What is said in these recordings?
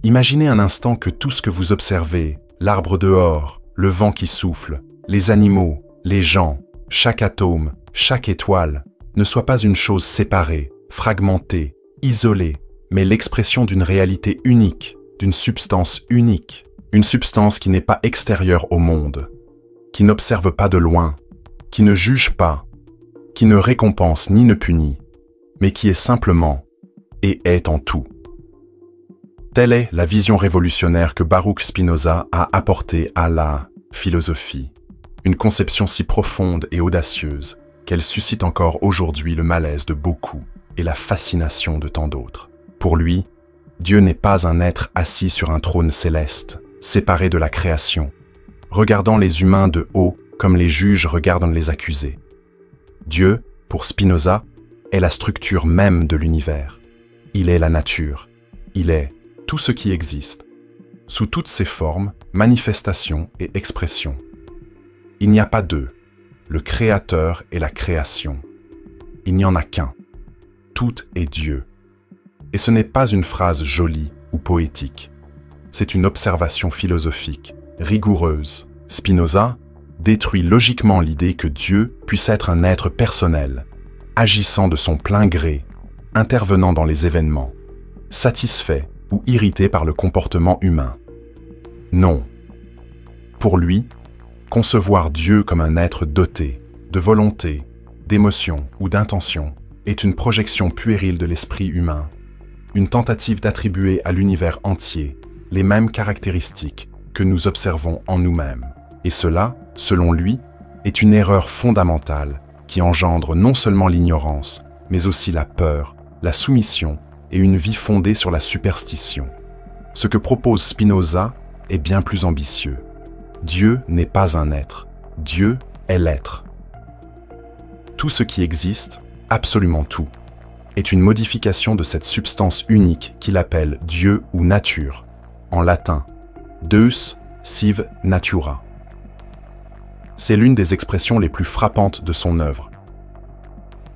Imaginez un instant que tout ce que vous observez, l'arbre dehors, le vent qui souffle, les animaux, les gens, chaque atome, chaque étoile, ne soit pas une chose séparée, fragmentée, isolée, mais l'expression d'une réalité unique, d'une substance unique, une substance qui n'est pas extérieure au monde, qui n'observe pas de loin, qui ne juge pas, qui ne récompense ni ne punit, mais qui est simplement et est en tout. Telle est la vision révolutionnaire que Baruch Spinoza a apportée à la philosophie, une conception si profonde et audacieuse qu'elle suscite encore aujourd'hui le malaise de beaucoup et la fascination de tant d'autres. Pour lui, Dieu n'est pas un être assis sur un trône céleste, séparé de la création, regardant les humains de haut comme les juges regardent les accusés. Dieu, pour Spinoza, est la structure même de l'univers. Il est la nature. Il est tout ce qui existe, sous toutes ses formes, manifestations et expressions. Il n'y a pas deux, le Créateur et la création. Il n'y en a qu'un. Tout est Dieu. Et ce n'est pas une phrase jolie ou poétique. C'est une observation philosophique, rigoureuse. Spinoza détruit logiquement l'idée que Dieu puisse être un être personnel, agissant de son plein gré, intervenant dans les événements, satisfait ou irrité par le comportement humain. Non. Pour lui, concevoir Dieu comme un être doté de volonté, d'émotion ou d'intention est une projection puérile de l'esprit humain, une tentative d'attribuer à l'univers entier les mêmes caractéristiques que nous observons en nous-mêmes. Et cela, selon lui, est une erreur fondamentale qui engendre non seulement l'ignorance, mais aussi la peur, la soumission et une vie fondée sur la superstition. Ce que propose Spinoza est bien plus ambitieux. Dieu n'est pas un être, Dieu est l'être. Tout ce qui existe, absolument tout, est une modification de cette substance unique qu'il appelle Dieu ou nature, en latin, Deus sive natura. C'est l'une des expressions les plus frappantes de son œuvre.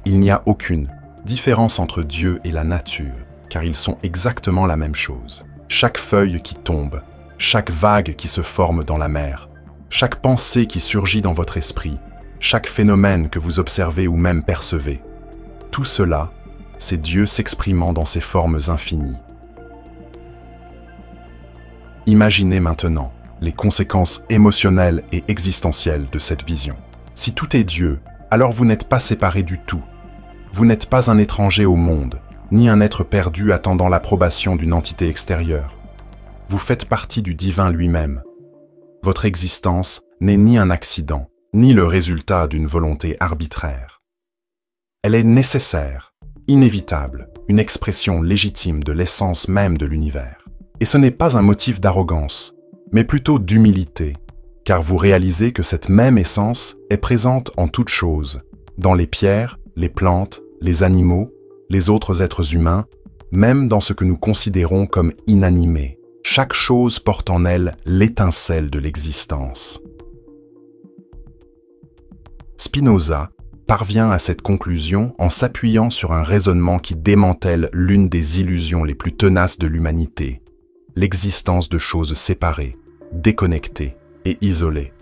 Il n'y a aucune différence entre Dieu et la nature, car ils sont exactement la même chose. Chaque feuille qui tombe, chaque vague qui se forme dans la mer, chaque pensée qui surgit dans votre esprit, chaque phénomène que vous observez ou même percevez, tout cela, c'est Dieu s'exprimant dans ses formes infinies. Imaginez maintenant les conséquences émotionnelles et existentielles de cette vision. Si tout est Dieu, alors vous n'êtes pas séparé du tout. Vous n'êtes pas un étranger au monde, ni un être perdu attendant l'approbation d'une entité extérieure. Vous faites partie du divin lui-même. Votre existence n'est ni un accident, ni le résultat d'une volonté arbitraire. Elle est nécessaire, inévitable, une expression légitime de l'essence même de l'univers. Et ce n'est pas un motif d'arrogance, mais plutôt d'humilité, car vous réalisez que cette même essence est présente en toutes choses, dans les pierres, les plantes, les animaux, les autres êtres humains, même dans ce que nous considérons comme inanimé. Chaque chose porte en elle l'étincelle de l'existence. Spinoza parvient à cette conclusion en s'appuyant sur un raisonnement qui démantèle l'une des illusions les plus tenaces de l'humanité, l'existence de choses séparées, déconnectées et isolées.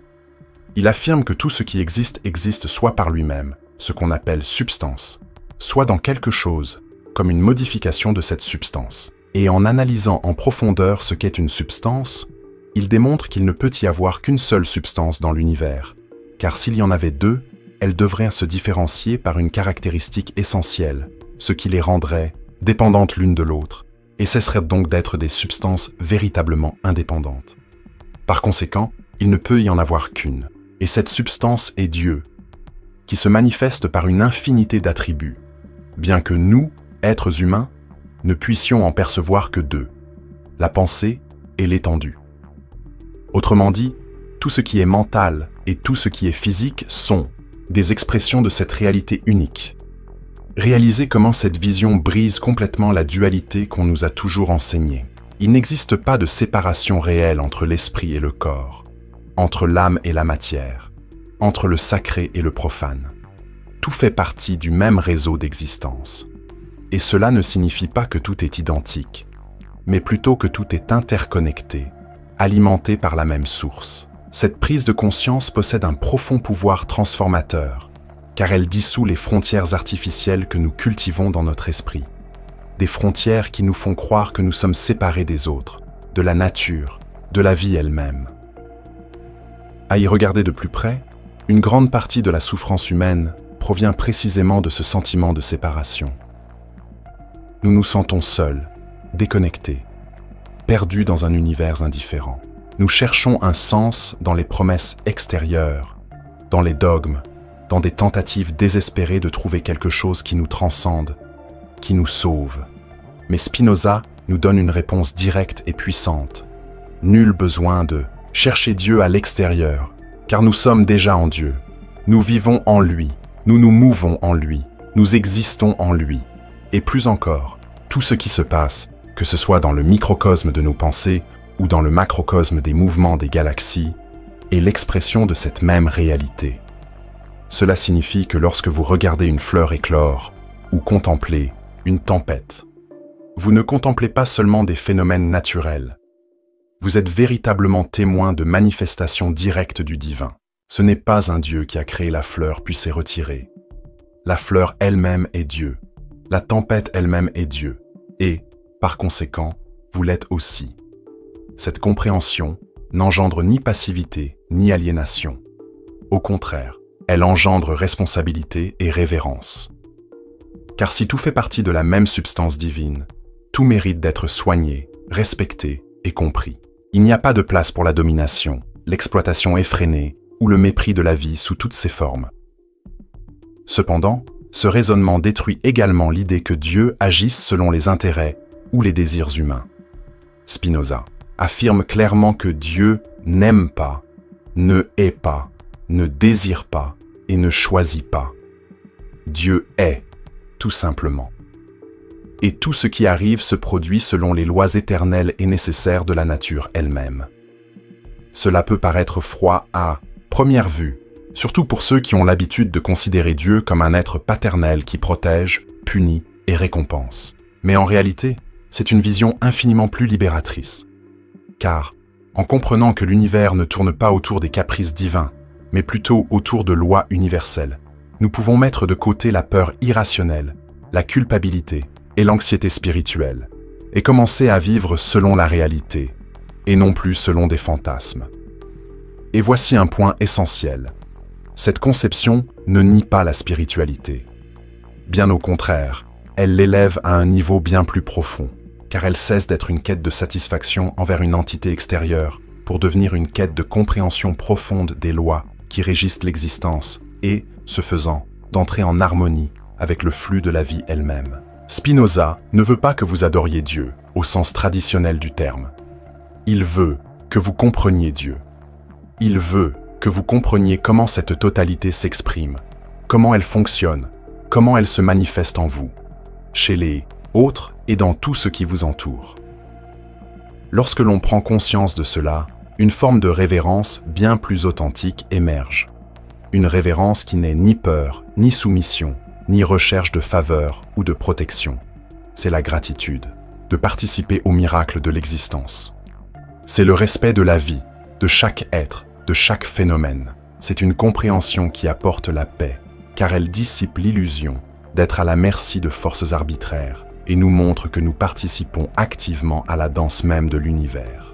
Il affirme que tout ce qui existe soit par lui-même, ce qu'on appelle substance, soit dans quelque chose, comme une modification de cette substance. Et en analysant en profondeur ce qu'est une substance, il démontre qu'il ne peut y avoir qu'une seule substance dans l'univers, car s'il y en avait deux, elles devraient se différencier par une caractéristique essentielle, ce qui les rendrait dépendantes l'une de l'autre, et cesseraient donc d'être des substances véritablement indépendantes. Par conséquent, il ne peut y en avoir qu'une, et cette substance est Dieu, qui se manifeste par une infinité d'attributs, bien que nous, êtres humains, ne puissions en percevoir que deux, la pensée et l'étendue. Autrement dit, tout ce qui est mental et tout ce qui est physique sont des expressions de cette réalité unique. Réalisez comment cette vision brise complètement la dualité qu'on nous a toujours enseignée. Il n'existe pas de séparation réelle entre l'esprit et le corps, entre l'âme et la matière, entre le sacré et le profane. Tout fait partie du même réseau d'existence. Et cela ne signifie pas que tout est identique. mais plutôt que tout est interconnecté, alimenté par la même source. Cette prise de conscience possède un profond pouvoir transformateur, car elle dissout les frontières artificielles que nous cultivons dans notre esprit. Des frontières qui nous font croire que nous sommes séparés des autres, de la nature, de la vie elle-même. À y regarder de plus près, une grande partie de la souffrance humaine provient précisément de ce sentiment de séparation. Nous nous sentons seuls, déconnectés, perdus dans un univers indifférent. Nous cherchons un sens dans les promesses extérieures, dans les dogmes, dans des tentatives désespérées de trouver quelque chose qui nous transcende, qui nous sauve. Mais Spinoza nous donne une réponse directe et puissante. Nul besoin de chercher Dieu à l'extérieur, car nous sommes déjà en Dieu. Nous vivons en lui, nous nous mouvons en lui, nous existons en lui. Et plus encore, tout ce qui se passe, que ce soit dans le microcosme de nos pensées ou dans le macrocosme des mouvements des galaxies, est l'expression de cette même réalité. Cela signifie que lorsque vous regardez une fleur éclore ou contemplez une tempête, vous ne contemplez pas seulement des phénomènes naturels. Vous êtes véritablement témoin de manifestations directes du divin. Ce n'est pas un Dieu qui a créé la fleur puis s'est retiré. La fleur elle-même est Dieu. La tempête elle-même est Dieu. Et, par conséquent, vous l'êtes aussi. Cette compréhension n'engendre ni passivité ni aliénation. Au contraire, elle engendre responsabilité et révérence. Car si tout fait partie de la même substance divine, tout mérite d'être soigné, respecté et compris. Il n'y a pas de place pour la domination, l'exploitation effrénée ou le mépris de la vie sous toutes ses formes. Cependant, ce raisonnement détruit également l'idée que Dieu agisse selon les intérêts ou les désirs humains. Spinoza affirme clairement que Dieu n'aime pas, ne hait pas, ne désire pas et ne choisit pas. Dieu est, tout simplement. Et tout ce qui arrive se produit selon les lois éternelles et nécessaires de la nature elle-même. Cela peut paraître froid à première vue, surtout pour ceux qui ont l'habitude de considérer Dieu comme un être paternel qui protège, punit et récompense. Mais en réalité, c'est une vision infiniment plus libératrice. Car, en comprenant que l'univers ne tourne pas autour des caprices divins, mais plutôt autour de lois universelles, nous pouvons mettre de côté la peur irrationnelle, la culpabilité et l'anxiété spirituelle, et commencer à vivre selon la réalité, et non plus selon des fantasmes. Et voici un point essentiel. Cette conception ne nie pas la spiritualité. Bien au contraire, elle l'élève à un niveau bien plus profond, car elle cesse d'être une quête de satisfaction envers une entité extérieure pour devenir une quête de compréhension profonde des lois qui régissent l'existence et, ce faisant, d'entrer en harmonie avec le flux de la vie elle-même. Spinoza ne veut pas que vous adoriez Dieu, au sens traditionnel du terme. Il veut que vous compreniez Dieu. Il veut que vous compreniez comment cette totalité s'exprime, comment elle fonctionne, comment elle se manifeste en vous, chez les autres et dans tout ce qui vous entoure. Lorsque l'on prend conscience de cela, une forme de révérence bien plus authentique émerge. Une révérence qui n'est ni peur, ni soumission, ni recherche de faveur ou de protection. C'est la gratitude, de participer au miracle de l'existence. C'est le respect de la vie, de chaque être, de chaque phénomène. C'est une compréhension qui apporte la paix, car elle dissipe l'illusion d'être à la merci de forces arbitraires et nous montre que nous participons activement à la danse même de l'univers.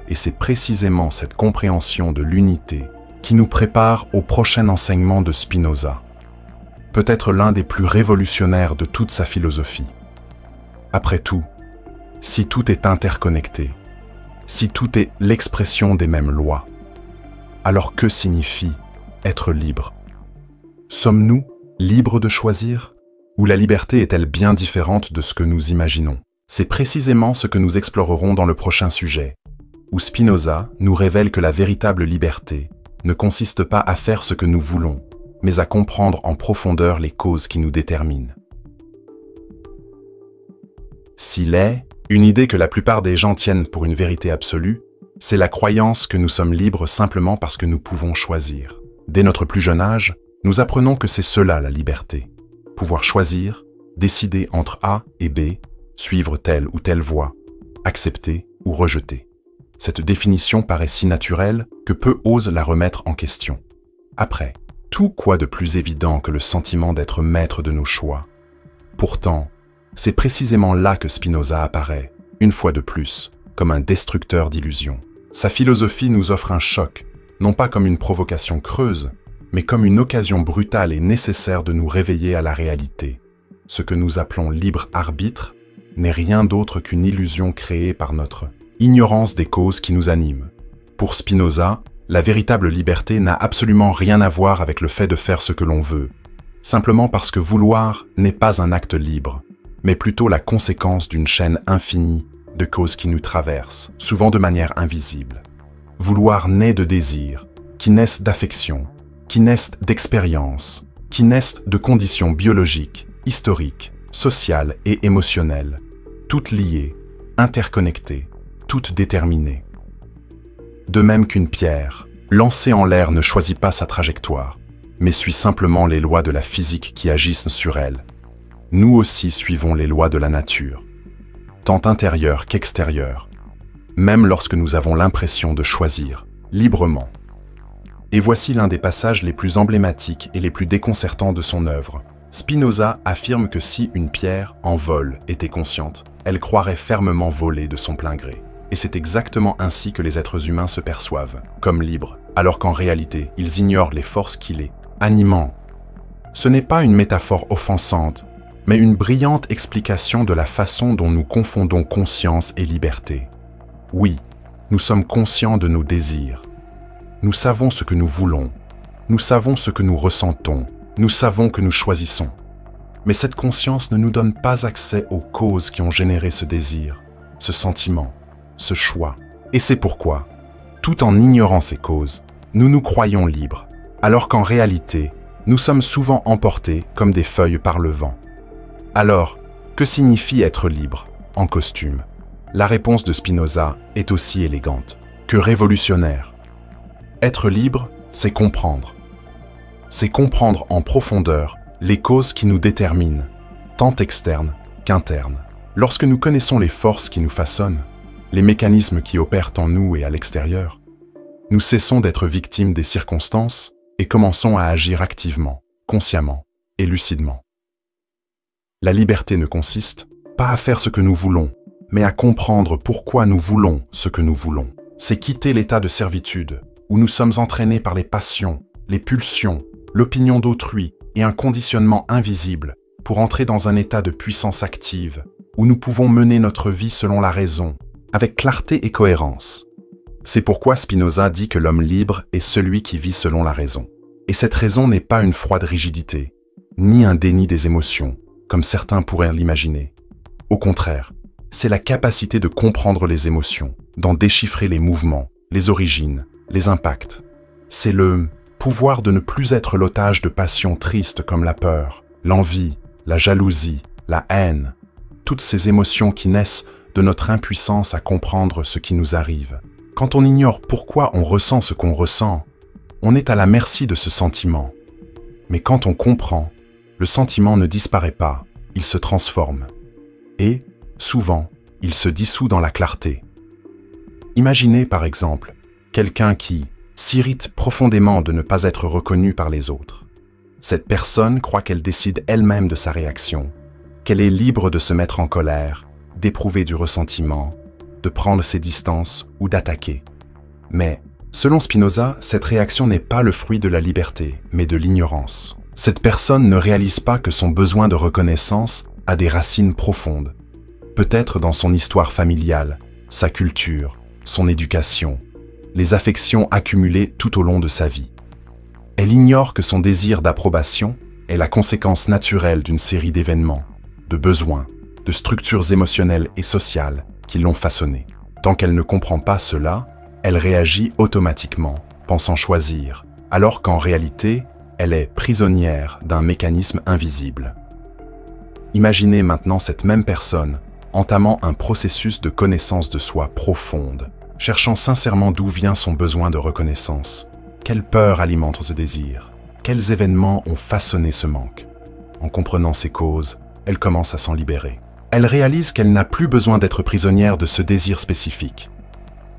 Et c'est précisément cette compréhension de l'unité qui nous prépare au prochain enseignement de Spinoza, peut-être l'un des plus révolutionnaires de toute sa philosophie. Après tout, si tout est interconnecté, si tout est l'expression des mêmes lois, alors que signifie être libre? Sommes-nous libres de choisir? Ou la liberté est-elle bien différente de ce que nous imaginons? C'est précisément ce que nous explorerons dans le prochain sujet, où Spinoza nous révèle que la véritable liberté ne consiste pas à faire ce que nous voulons, mais à comprendre en profondeur les causes qui nous déterminent. S'il est une idée que la plupart des gens tiennent pour une vérité absolue, c'est la croyance que nous sommes libres simplement parce que nous pouvons choisir. Dès notre plus jeune âge, nous apprenons que c'est cela la liberté. Pouvoir choisir, décider entre A et B, suivre telle ou telle voie, accepter ou rejeter. Cette définition paraît si naturelle que peu osent la remettre en question. Après, tout quoi de plus évident que le sentiment d'être maître de nos choix? Pourtant, c'est précisément là que Spinoza apparaît, une fois de plus, comme un destructeur d'illusions. Sa philosophie nous offre un choc, non pas comme une provocation creuse, mais comme une occasion brutale et nécessaire de nous réveiller à la réalité. Ce que nous appelons libre arbitre n'est rien d'autre qu'une illusion créée par notre ignorance des causes qui nous animent. Pour Spinoza, la véritable liberté n'a absolument rien à voir avec le fait de faire ce que l'on veut, simplement parce que vouloir n'est pas un acte libre, mais plutôt la conséquence d'une chaîne infinie de causes qui nous traversent, souvent de manière invisible. Vouloir naît de désirs, qui naissent d'affection, qui naissent d'expérience, qui naissent de conditions biologiques, historiques, sociales et émotionnelles, toutes liées, interconnectées, toutes déterminées. De même qu'une pierre, lancée en l'air ne choisit pas sa trajectoire, mais suit simplement les lois de la physique qui agissent sur elle. Nous aussi suivons les lois de la nature, tant intérieures qu'extérieures, même lorsque nous avons l'impression de choisir librement. Et voici l'un des passages les plus emblématiques et les plus déconcertants de son œuvre. Spinoza affirme que si une pierre, en vol, était consciente, elle croirait fermement voler de son plein gré. Et c'est exactement ainsi que les êtres humains se perçoivent, comme libres, alors qu'en réalité, ils ignorent les forces qui les animent. Ce n'est pas une métaphore offensante, mais une brillante explication de la façon dont nous confondons conscience et liberté. Oui, nous sommes conscients de nos désirs. Nous savons ce que nous voulons. Nous savons ce que nous ressentons. Nous savons que nous choisissons. Mais cette conscience ne nous donne pas accès aux causes qui ont généré ce désir, ce sentiment, ce choix. Et c'est pourquoi, tout en ignorant ces causes, nous nous croyons libres, alors qu'en réalité, nous sommes souvent emportés comme des feuilles par le vent. Alors, que signifie être libre, en costume? La réponse de Spinoza est aussi élégante que révolutionnaire. Être libre, c'est comprendre. C'est comprendre en profondeur les causes qui nous déterminent, tant externes qu'internes. Lorsque nous connaissons les forces qui nous façonnent, les mécanismes qui opèrent en nous et à l'extérieur, nous cessons d'être victimes des circonstances et commençons à agir activement, consciemment et lucidement. La liberté ne consiste pas à faire ce que nous voulons, mais à comprendre pourquoi nous voulons ce que nous voulons. C'est quitter l'état de servitude, où nous sommes entraînés par les passions, les pulsions, l'opinion d'autrui et un conditionnement invisible pour entrer dans un état de puissance active, où nous pouvons mener notre vie selon la raison, avec clarté et cohérence. C'est pourquoi Spinoza dit que l'homme libre est celui qui vit selon la raison. Et cette raison n'est pas une froide rigidité, ni un déni des émotions, comme certains pourraient l'imaginer. Au contraire, c'est la capacité de comprendre les émotions, d'en déchiffrer les mouvements, les origines, les impacts. C'est le pouvoir de ne plus être l'otage de passions tristes comme la peur, l'envie, la jalousie, la haine, toutes ces émotions qui naissent de notre impuissance à comprendre ce qui nous arrive. Quand on ignore pourquoi on ressent ce qu'on ressent, on est à la merci de ce sentiment. Mais quand on comprend, le sentiment ne disparaît pas, il se transforme. Et, souvent, il se dissout dans la clarté. Imaginez, par exemple, quelqu'un qui s'irrite profondément de ne pas être reconnu par les autres. Cette personne croit qu'elle décide elle-même de sa réaction, qu'elle est libre de se mettre en colère, d'éprouver du ressentiment, de prendre ses distances ou d'attaquer. Mais, selon Spinoza, cette réaction n'est pas le fruit de la liberté, mais de l'ignorance. Cette personne ne réalise pas que son besoin de reconnaissance a des racines profondes, peut-être dans son histoire familiale, sa culture, son éducation, les affections accumulées tout au long de sa vie. Elle ignore que son désir d'approbation est la conséquence naturelle d'une série d'événements, de besoins, de structures émotionnelles et sociales qui l'ont façonnée. Tant qu'elle ne comprend pas cela, elle réagit automatiquement, pensant choisir, alors qu'en réalité, elle est prisonnière d'un mécanisme invisible. Imaginez maintenant cette même personne entamant un processus de connaissance de soi profonde, cherchant sincèrement d'où vient son besoin de reconnaissance. Quelle peur alimente ce désir? Quels événements ont façonné ce manque? En comprenant ces causes, elle commence à s'en libérer. Elle réalise qu'elle n'a plus besoin d'être prisonnière de ce désir spécifique.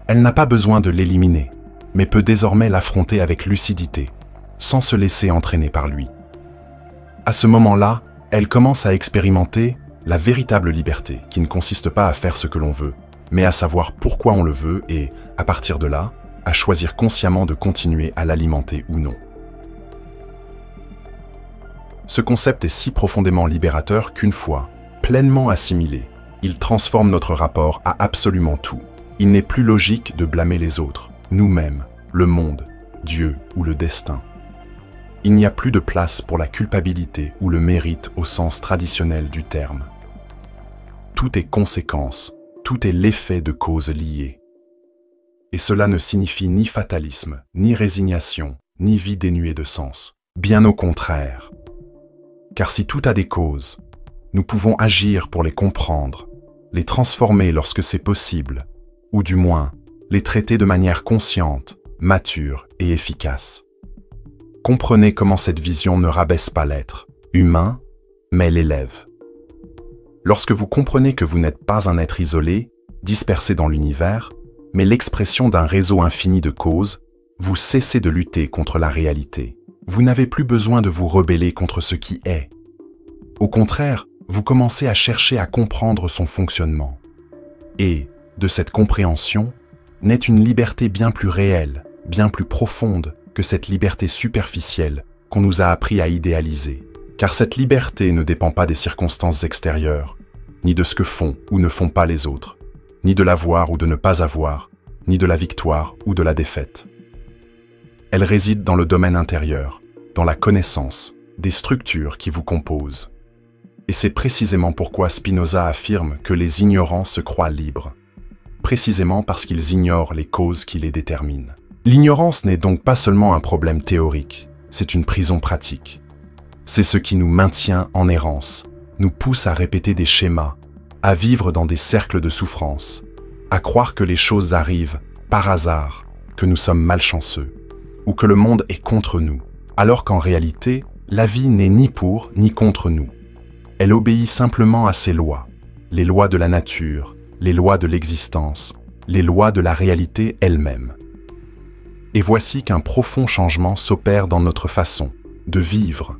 Elle n'a pas besoin de l'éliminer, mais peut désormais l'affronter avec lucidité, sans se laisser entraîner par lui. À ce moment-là, elle commence à expérimenter la véritable liberté, qui ne consiste pas à faire ce que l'on veut, mais à savoir pourquoi on le veut et, à partir de là, à choisir consciemment de continuer à l'alimenter ou non. Ce concept est si profondément libérateur qu'une fois pleinement assimilé, il transforme notre rapport à absolument tout. Il n'est plus logique de blâmer les autres, nous-mêmes, le monde, Dieu ou le destin. Il n'y a plus de place pour la culpabilité ou le mérite au sens traditionnel du terme. Tout est conséquence, tout est l'effet de causes liées. Et cela ne signifie ni fatalisme, ni résignation, ni vie dénuée de sens. Bien au contraire. Car si tout a des causes, nous pouvons agir pour les comprendre, les transformer lorsque c'est possible, ou du moins, les traiter de manière consciente, mature et efficace. Comprenez comment cette vision ne rabaisse pas l'être humain, mais l'élève. Lorsque vous comprenez que vous n'êtes pas un être isolé, dispersé dans l'univers, mais l'expression d'un réseau infini de causes, vous cessez de lutter contre la réalité. Vous n'avez plus besoin de vous rebeller contre ce qui est. Au contraire, vous commencez à chercher à comprendre son fonctionnement. Et, de cette compréhension, naît une liberté bien plus réelle, bien plus profonde que cette liberté superficielle qu'on nous a appris à idéaliser. Car cette liberté ne dépend pas des circonstances extérieures, ni de ce que font ou ne font pas les autres, ni de l'avoir ou de ne pas avoir, ni de la victoire ou de la défaite. Elle réside dans le domaine intérieur, dans la connaissance, des structures qui vous composent. Et c'est précisément pourquoi Spinoza affirme que les ignorants se croient libres, précisément parce qu'ils ignorent les causes qui les déterminent. L'ignorance n'est donc pas seulement un problème théorique, c'est une prison pratique. C'est ce qui nous maintient en errance, nous pousse à répéter des schémas, à vivre dans des cercles de souffrance, à croire que les choses arrivent par hasard, que nous sommes malchanceux, ou que le monde est contre nous, alors qu'en réalité, la vie n'est ni pour ni contre nous. Elle obéit simplement à ses lois, les lois de la nature, les lois de l'existence, les lois de la réalité elle-même. Et voici qu'un profond changement s'opère dans notre façon de vivre.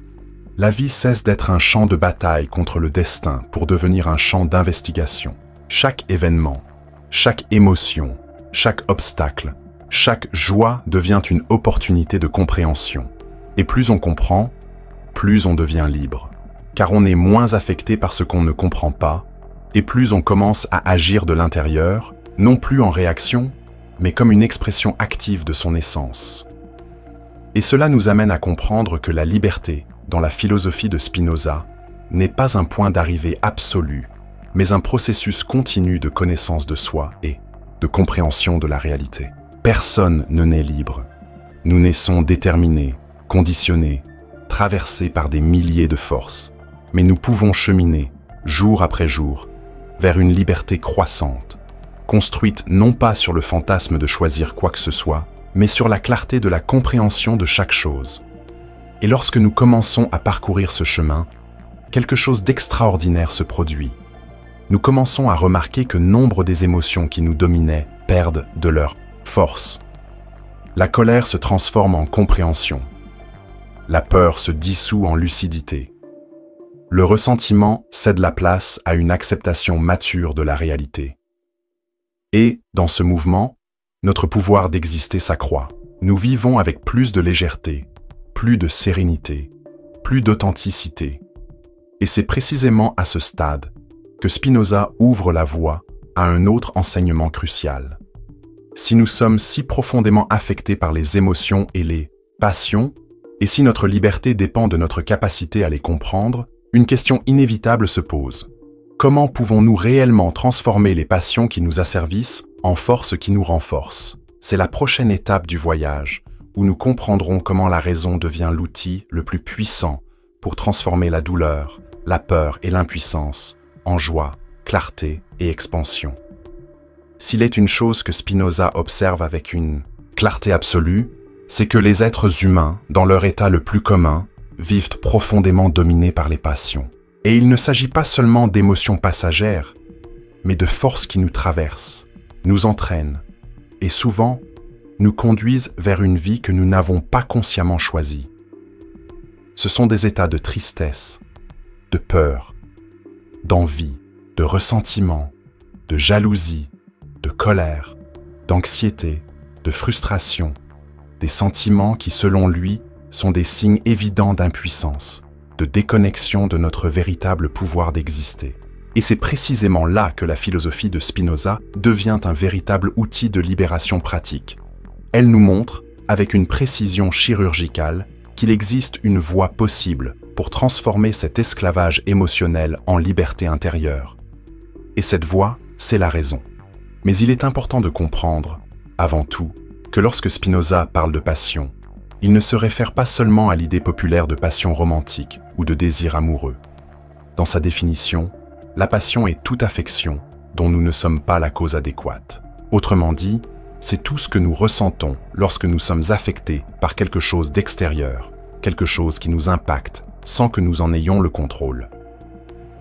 La vie cesse d'être un champ de bataille contre le destin pour devenir un champ d'investigation. Chaque événement, chaque émotion, chaque obstacle, chaque joie devient une opportunité de compréhension. Et plus on comprend, plus on devient libre. Car on est moins affecté par ce qu'on ne comprend pas, et plus on commence à agir de l'intérieur, non plus en réaction, mais comme une expression active de son essence. Et cela nous amène à comprendre que la liberté, dans la philosophie de Spinoza, n'est pas un point d'arrivée absolu, mais un processus continu de connaissance de soi et de compréhension de la réalité. Personne ne naît libre. Nous naissons déterminés, conditionnés, traversés par des milliers de forces. Mais nous pouvons cheminer, jour après jour, vers une liberté croissante, construite non pas sur le fantasme de choisir quoi que ce soit, mais sur la clarté de la compréhension de chaque chose. Et lorsque nous commençons à parcourir ce chemin, quelque chose d'extraordinaire se produit. Nous commençons à remarquer que nombre des émotions qui nous dominaient perdent de leur force. La colère se transforme en compréhension. La peur se dissout en lucidité. Le ressentiment cède la place à une acceptation mature de la réalité. Et, dans ce mouvement, notre pouvoir d'exister s'accroît. Nous vivons avec plus de légèreté, plus de sérénité, plus d'authenticité. Et c'est précisément à ce stade que Spinoza ouvre la voie à un autre enseignement crucial. Si nous sommes si profondément affectés par les émotions et les passions, et si notre liberté dépend de notre capacité à les comprendre, une question inévitable se pose. Comment pouvons-nous réellement transformer les passions qui nous asservissent en force qui nous renforce? C'est la prochaine étape du voyage, où nous comprendrons comment la raison devient l'outil le plus puissant pour transformer la douleur, la peur et l'impuissance en joie, clarté et expansion. S'il est une chose que Spinoza observe avec une clarté absolue, c'est que les êtres humains, dans leur état le plus commun, vivent profondément dominés par les passions. Et il ne s'agit pas seulement d'émotions passagères, mais de forces qui nous traversent, nous entraînent, et souvent nous conduisent vers une vie que nous n'avons pas consciemment choisie. Ce sont des états de tristesse, de peur, d'envie, de ressentiment, de jalousie, de colère, d'anxiété, de frustration, des sentiments qui, selon lui, sont des signes évidents d'impuissance, de déconnexion de notre véritable pouvoir d'exister. Et c'est précisément là que la philosophie de Spinoza devient un véritable outil de libération pratique. Elle nous montre, avec une précision chirurgicale, qu'il existe une voie possible pour transformer cet esclavage émotionnel en liberté intérieure. Et cette voie, c'est la raison. Mais il est important de comprendre, avant tout, que lorsque Spinoza parle de passion, il ne se réfère pas seulement à l'idée populaire de passion romantique ou de désir amoureux. Dans sa définition, la passion est toute affection dont nous ne sommes pas la cause adéquate. Autrement dit, c'est tout ce que nous ressentons lorsque nous sommes affectés par quelque chose d'extérieur, quelque chose qui nous impacte sans que nous en ayons le contrôle.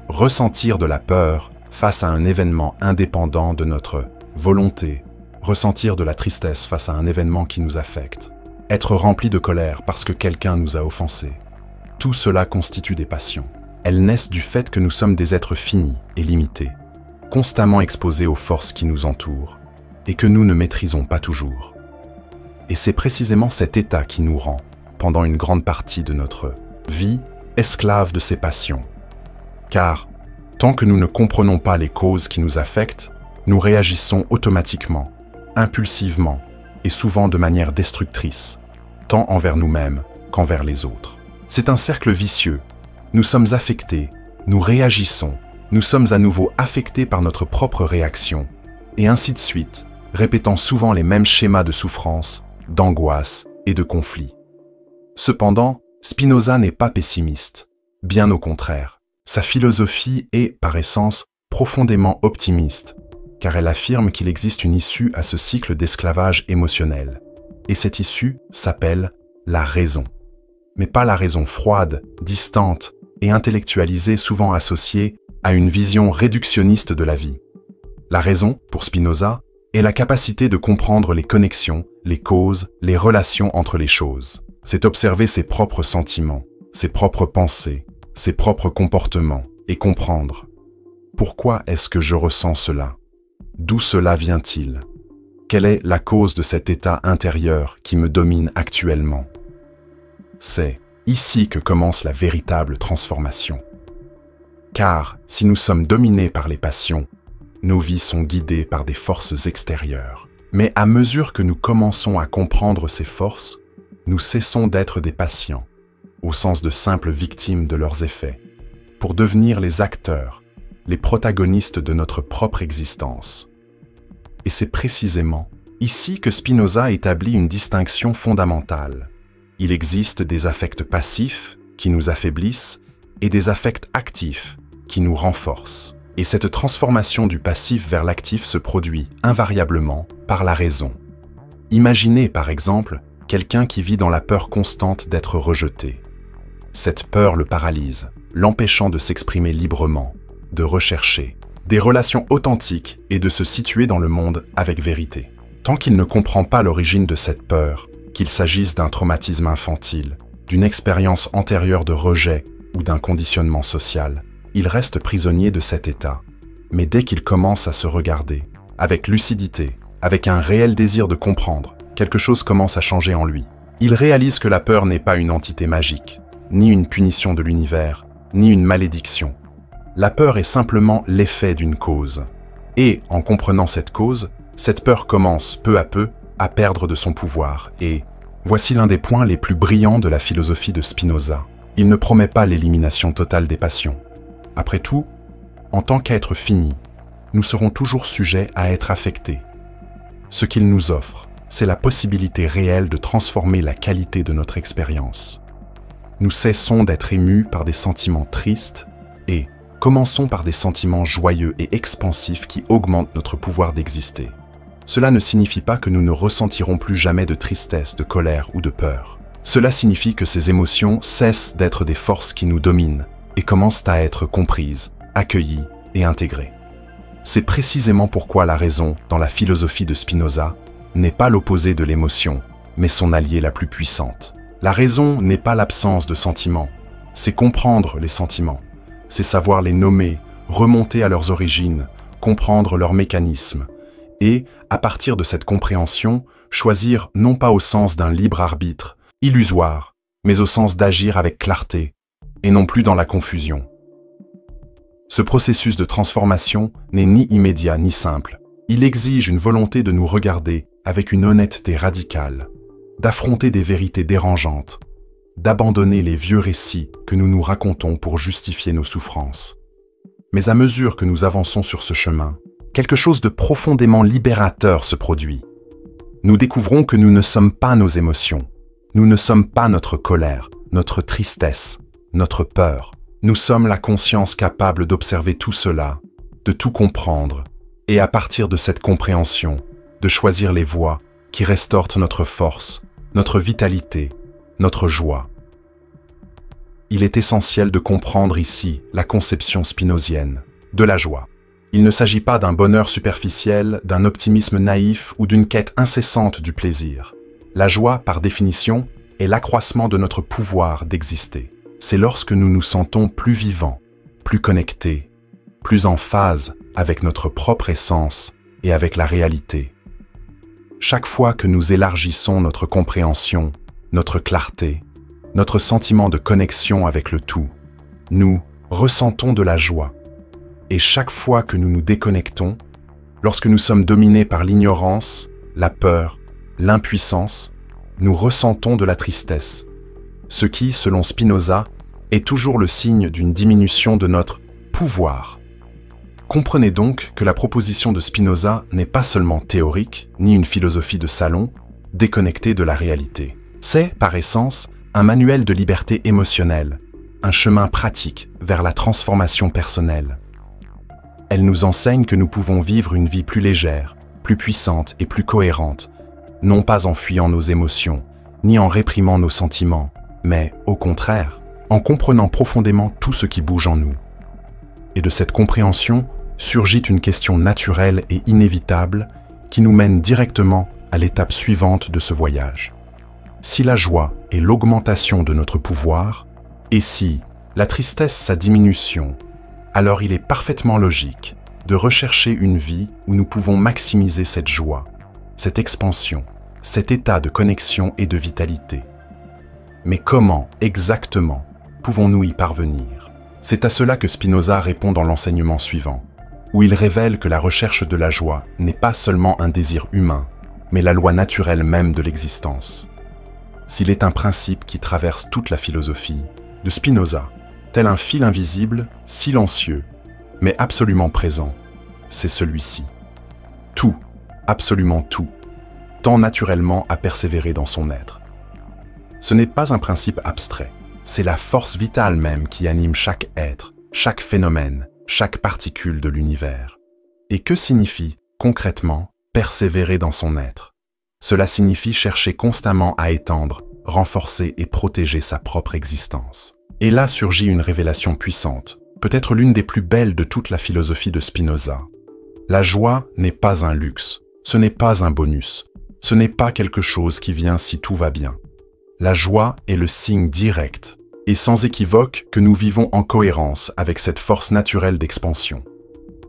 Ressentir de la peur face à un événement indépendant de notre volonté, ressentir de la tristesse face à un événement qui nous affecte, être rempli de colère parce que quelqu'un nous a offensés. Tout cela constitue des passions. Elles naissent du fait que nous sommes des êtres finis et limités, constamment exposés aux forces qui nous entourent et que nous ne maîtrisons pas toujours. Et c'est précisément cet état qui nous rend, pendant une grande partie de notre vie, esclaves de ces passions. Car, tant que nous ne comprenons pas les causes qui nous affectent, nous réagissons automatiquement, impulsivement et souvent de manière destructrice, tant envers nous-mêmes qu'envers les autres. C'est un cercle vicieux. Nous sommes affectés, nous réagissons, nous sommes à nouveau affectés par notre propre réaction, et ainsi de suite, répétant souvent les mêmes schémas de souffrance, d'angoisse et de conflit. Cependant, Spinoza n'est pas pessimiste, bien au contraire. Sa philosophie est, par essence, profondément optimiste, car elle affirme qu'il existe une issue à ce cycle d'esclavage émotionnel. Et cette issue s'appelle la raison. Mais pas la raison froide, distante et intellectualisée souvent associée à une vision réductionniste de la vie. La raison, pour Spinoza, est la capacité de comprendre les connexions, les causes, les relations entre les choses. C'est observer ses propres sentiments, ses propres pensées, ses propres comportements et comprendre. Pourquoi est-ce que je ressens cela? D'où cela vient-il? Quelle est la cause de cet état intérieur qui me domine actuellement? C'est ici que commence la véritable transformation. Car si nous sommes dominés par les passions, nos vies sont guidées par des forces extérieures. Mais à mesure que nous commençons à comprendre ces forces, nous cessons d'être des patients, au sens de simples victimes de leurs effets, pour devenir les acteurs, les protagonistes de notre propre existence. Et c'est précisément ici que Spinoza établit une distinction fondamentale. Il existe des affects passifs qui nous affaiblissent et des affects actifs qui nous renforcent. Et cette transformation du passif vers l'actif se produit invariablement par la raison. Imaginez par exemple quelqu'un qui vit dans la peur constante d'être rejeté. Cette peur le paralyse, l'empêchant de s'exprimer librement, de rechercher des relations authentiques et de se situer dans le monde avec vérité. Tant qu'il ne comprend pas l'origine de cette peur, qu'il s'agisse d'un traumatisme infantile, d'une expérience antérieure de rejet ou d'un conditionnement social, il reste prisonnier de cet état. Mais dès qu'il commence à se regarder, avec lucidité, avec un réel désir de comprendre, quelque chose commence à changer en lui. Il réalise que la peur n'est pas une entité magique, ni une punition de l'univers, ni une malédiction. La peur est simplement l'effet d'une cause. Et, en comprenant cette cause, cette peur commence, peu à peu, à perdre de son pouvoir. Et voici l'un des points les plus brillants de la philosophie de Spinoza. Il ne promet pas l'élimination totale des passions. Après tout, en tant qu'être fini, nous serons toujours sujets à être affectés. Ce qu'il nous offre, c'est la possibilité réelle de transformer la qualité de notre expérience. Nous cessons d'être émus par des sentiments tristes et commençons par des sentiments joyeux et expansifs qui augmentent notre pouvoir d'exister. Cela ne signifie pas que nous ne ressentirons plus jamais de tristesse, de colère ou de peur. Cela signifie que ces émotions cessent d'être des forces qui nous dominent et commencent à être comprises, accueillies et intégrées. C'est précisément pourquoi la raison, dans la philosophie de Spinoza, n'est pas l'opposé de l'émotion, mais son alliée la plus puissante. La raison n'est pas l'absence de sentiments, c'est comprendre les sentiments, c'est savoir les nommer, remonter à leurs origines, comprendre leurs mécanismes, et, à partir de cette compréhension, choisir non pas au sens d'un libre arbitre, illusoire, mais au sens d'agir avec clarté, et non plus dans la confusion. Ce processus de transformation n'est ni immédiat ni simple. Il exige une volonté de nous regarder avec une honnêteté radicale, d'affronter des vérités dérangeantes, d'abandonner les vieux récits que nous nous racontons pour justifier nos souffrances. Mais à mesure que nous avançons sur ce chemin, quelque chose de profondément libérateur se produit. Nous découvrons que nous ne sommes pas nos émotions, nous ne sommes pas notre colère, notre tristesse, notre peur. Nous sommes la conscience capable d'observer tout cela, de tout comprendre, et à partir de cette compréhension, de choisir les voies qui restaurent notre force, notre vitalité, notre joie. Il est essentiel de comprendre ici la conception spinozienne de la joie. Il ne s'agit pas d'un bonheur superficiel, d'un optimisme naïf ou d'une quête incessante du plaisir. La joie, par définition, est l'accroissement de notre pouvoir d'exister. C'est lorsque nous nous sentons plus vivants, plus connectés, plus en phase avec notre propre essence et avec la réalité. Chaque fois que nous élargissons notre compréhension, notre clarté, notre sentiment de connexion avec le tout, nous ressentons de la joie. Et chaque fois que nous nous déconnectons, lorsque nous sommes dominés par l'ignorance, la peur, l'impuissance, nous ressentons de la tristesse, ce qui, selon Spinoza, est toujours le signe d'une diminution de notre pouvoir. Comprenez donc que la proposition de Spinoza n'est pas seulement théorique, ni une philosophie de salon, déconnectée de la réalité. C'est, par essence, un manuel de liberté émotionnelle, un chemin pratique vers la transformation personnelle. Elle nous enseigne que nous pouvons vivre une vie plus légère, plus puissante et plus cohérente, non pas en fuyant nos émotions, ni en réprimant nos sentiments, mais, au contraire, en comprenant profondément tout ce qui bouge en nous. Et de cette compréhension surgit une question naturelle et inévitable qui nous mène directement à l'étape suivante de ce voyage. Si la joie est l'augmentation de notre pouvoir, et si la tristesse sa diminution, alors il est parfaitement logique de rechercher une vie où nous pouvons maximiser cette joie, cette expansion, cet état de connexion et de vitalité. Mais comment exactement pouvons-nous y parvenir? C'est à cela que Spinoza répond dans l'enseignement suivant, où il révèle que la recherche de la joie n'est pas seulement un désir humain, mais la loi naturelle même de l'existence. S'il est un principe qui traverse toute la philosophie, de Spinoza, tel un fil invisible, silencieux, mais absolument présent, c'est celui-ci. Tout, absolument tout, tend naturellement à persévérer dans son être. Ce n'est pas un principe abstrait, c'est la force vitale même qui anime chaque être, chaque phénomène, chaque particule de l'univers. Et que signifie, concrètement, persévérer dans son être? Cela signifie chercher constamment à étendre, renforcer et protéger sa propre existence. Et là surgit une révélation puissante, peut-être l'une des plus belles de toute la philosophie de Spinoza. La joie n'est pas un luxe, ce n'est pas un bonus, ce n'est pas quelque chose qui vient si tout va bien. La joie est le signe direct et sans équivoque que nous vivons en cohérence avec cette force naturelle d'expansion.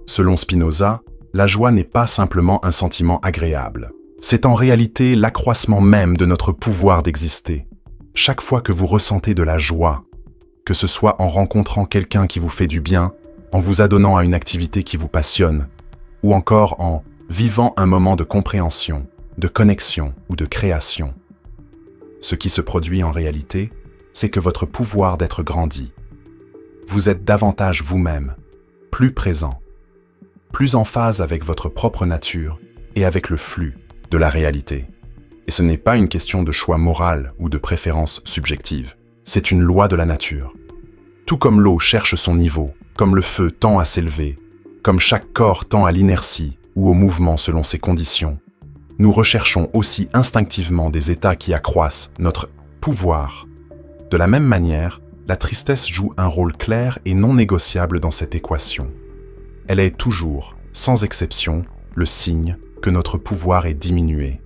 Selon Spinoza, la joie n'est pas simplement un sentiment agréable. C'est en réalité l'accroissement même de notre pouvoir d'exister. Chaque fois que vous ressentez de la joie, que ce soit en rencontrant quelqu'un qui vous fait du bien, en vous adonnant à une activité qui vous passionne, ou encore en vivant un moment de compréhension, de connexion ou de création. Ce qui se produit en réalité, c'est que votre pouvoir d'être grandit. Vous êtes davantage vous-même, plus présent, plus en phase avec votre propre nature et avec le flux de la réalité. Et ce n'est pas une question de choix moral ou de préférence subjective. C'est une loi de la nature. Tout comme l'eau cherche son niveau, comme le feu tend à s'élever, comme chaque corps tend à l'inertie ou au mouvement selon ses conditions, nous recherchons aussi instinctivement des états qui accroissent notre pouvoir. De la même manière, la tristesse joue un rôle clair et non négociable dans cette équation. Elle est toujours, sans exception, le signe que notre pouvoir est diminué.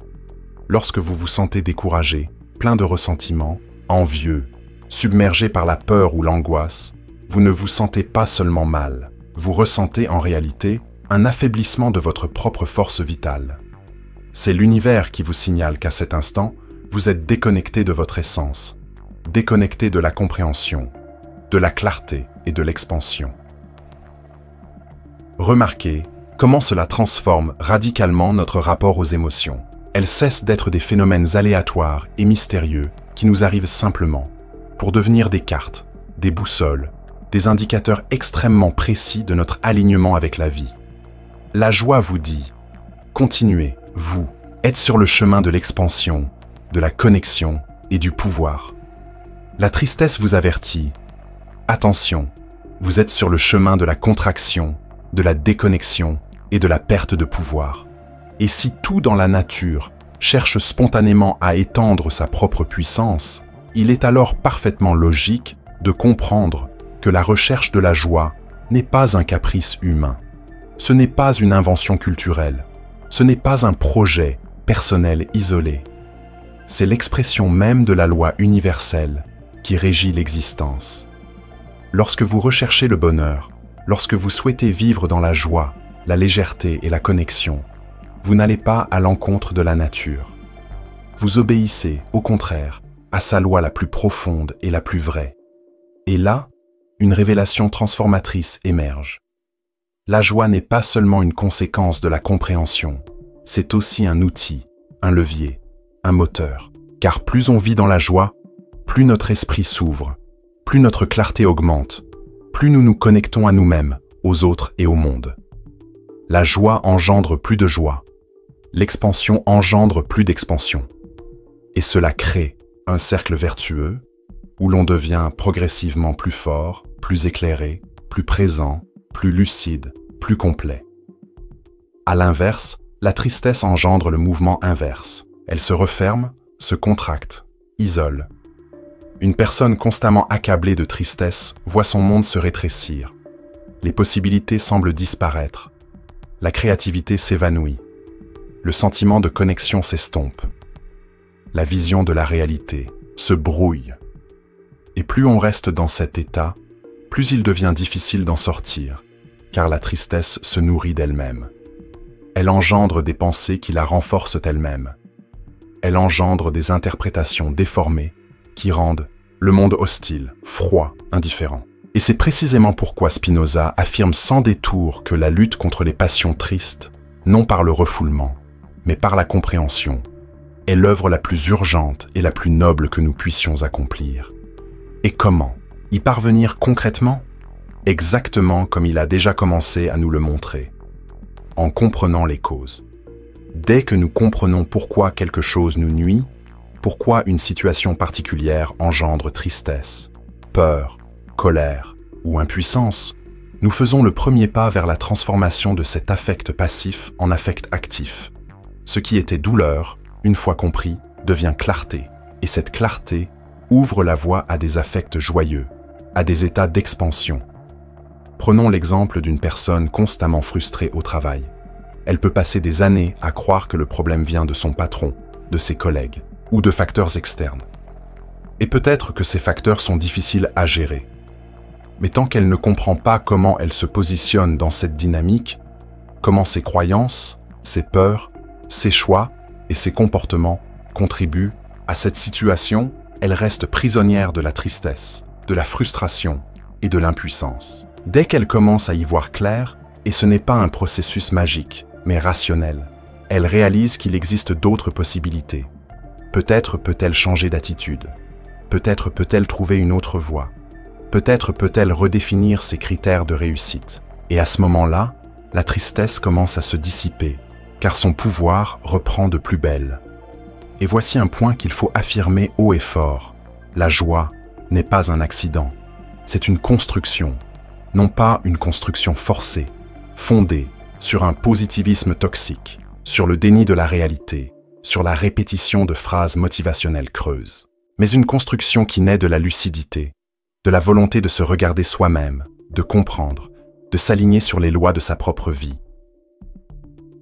Lorsque vous vous sentez découragé, plein de ressentiment, envieux, submergé par la peur ou l'angoisse, vous ne vous sentez pas seulement mal, vous ressentez en réalité un affaiblissement de votre propre force vitale. C'est l'univers qui vous signale qu'à cet instant, vous êtes déconnecté de votre essence, déconnecté de la compréhension, de la clarté et de l'expansion. Remarquez comment cela transforme radicalement notre rapport aux émotions. Elles cessent d'être des phénomènes aléatoires et mystérieux qui nous arrivent simplement, pour devenir des cartes, des boussoles, des indicateurs extrêmement précis de notre alignement avec la vie. La joie vous dit « Continuez, vous, êtes sur le chemin de l'expansion, de la connexion et du pouvoir. » La tristesse vous avertit « Attention, vous êtes sur le chemin de la contraction, de la déconnexion et de la perte de pouvoir. » Et si tout dans la nature cherche spontanément à étendre sa propre puissance, il est alors parfaitement logique de comprendre que la recherche de la joie n'est pas un caprice humain. Ce n'est pas une invention culturelle. Ce n'est pas un projet personnel isolé. C'est l'expression même de la loi universelle qui régit l'existence. Lorsque vous recherchez le bonheur, lorsque vous souhaitez vivre dans la joie, la légèreté et la connexion, vous n'allez pas à l'encontre de la nature. Vous obéissez, au contraire, à sa loi la plus profonde et la plus vraie. Et là, une révélation transformatrice émerge. La joie n'est pas seulement une conséquence de la compréhension, c'est aussi un outil, un levier, un moteur. Car plus on vit dans la joie, plus notre esprit s'ouvre, plus notre clarté augmente, plus nous nous connectons à nous-mêmes, aux autres et au monde. La joie engendre plus de joie. L'expansion engendre plus d'expansion. Et cela crée un cercle vertueux où l'on devient progressivement plus fort, plus éclairé, plus présent, plus lucide, plus complet. À l'inverse, la tristesse engendre le mouvement inverse. Elle se referme, se contracte, isole. Une personne constamment accablée de tristesse voit son monde se rétrécir. Les possibilités semblent disparaître. La créativité s'évanouit. Le sentiment de connexion s'estompe. La vision de la réalité se brouille. Et plus on reste dans cet état, plus il devient difficile d'en sortir, car la tristesse se nourrit d'elle-même. Elle engendre des pensées qui la renforcent elle-même. Elle engendre des interprétations déformées qui rendent le monde hostile, froid, indifférent. Et c'est précisément pourquoi Spinoza affirme sans détour que la lutte contre les passions tristes, non par le refoulement, mais par la compréhension, est l'œuvre la plus urgente et la plus noble que nous puissions accomplir. Et comment y parvenir concrètement? Exactement comme il a déjà commencé à nous le montrer, en comprenant les causes. Dès que nous comprenons pourquoi quelque chose nous nuit, pourquoi une situation particulière engendre tristesse, peur, colère ou impuissance, nous faisons le premier pas vers la transformation de cet affect passif en affect actif. Ce qui était douleur, une fois compris, devient clarté, et cette clarté ouvre la voie à des affects joyeux, à des états d'expansion. Prenons l'exemple d'une personne constamment frustrée au travail. Elle peut passer des années à croire que le problème vient de son patron, de ses collègues ou de facteurs externes. Et peut-être que ces facteurs sont difficiles à gérer. Mais tant qu'elle ne comprend pas comment elle se positionne dans cette dynamique, comment ses croyances, ses peurs, ses choix et ses comportements contribuent à cette situation, elle reste prisonnière de la tristesse, de la frustration et de l'impuissance. Dès qu'elle commence à y voir clair, et ce n'est pas un processus magique, mais rationnel, elle réalise qu'il existe d'autres possibilités. Peut-être peut-elle changer d'attitude. Peut-être peut-elle trouver une autre voie. Peut-être peut-elle redéfinir ses critères de réussite. Et à ce moment-là, la tristesse commence à se dissiper, car son pouvoir reprend de plus belle. Et voici un point qu'il faut affirmer haut et fort. La joie n'est pas un accident, c'est une construction, non pas une construction forcée, fondée sur un positivisme toxique, sur le déni de la réalité, sur la répétition de phrases motivationnelles creuses, mais une construction qui naît de la lucidité, de la volonté de se regarder soi-même, de comprendre, de s'aligner sur les lois de sa propre vie.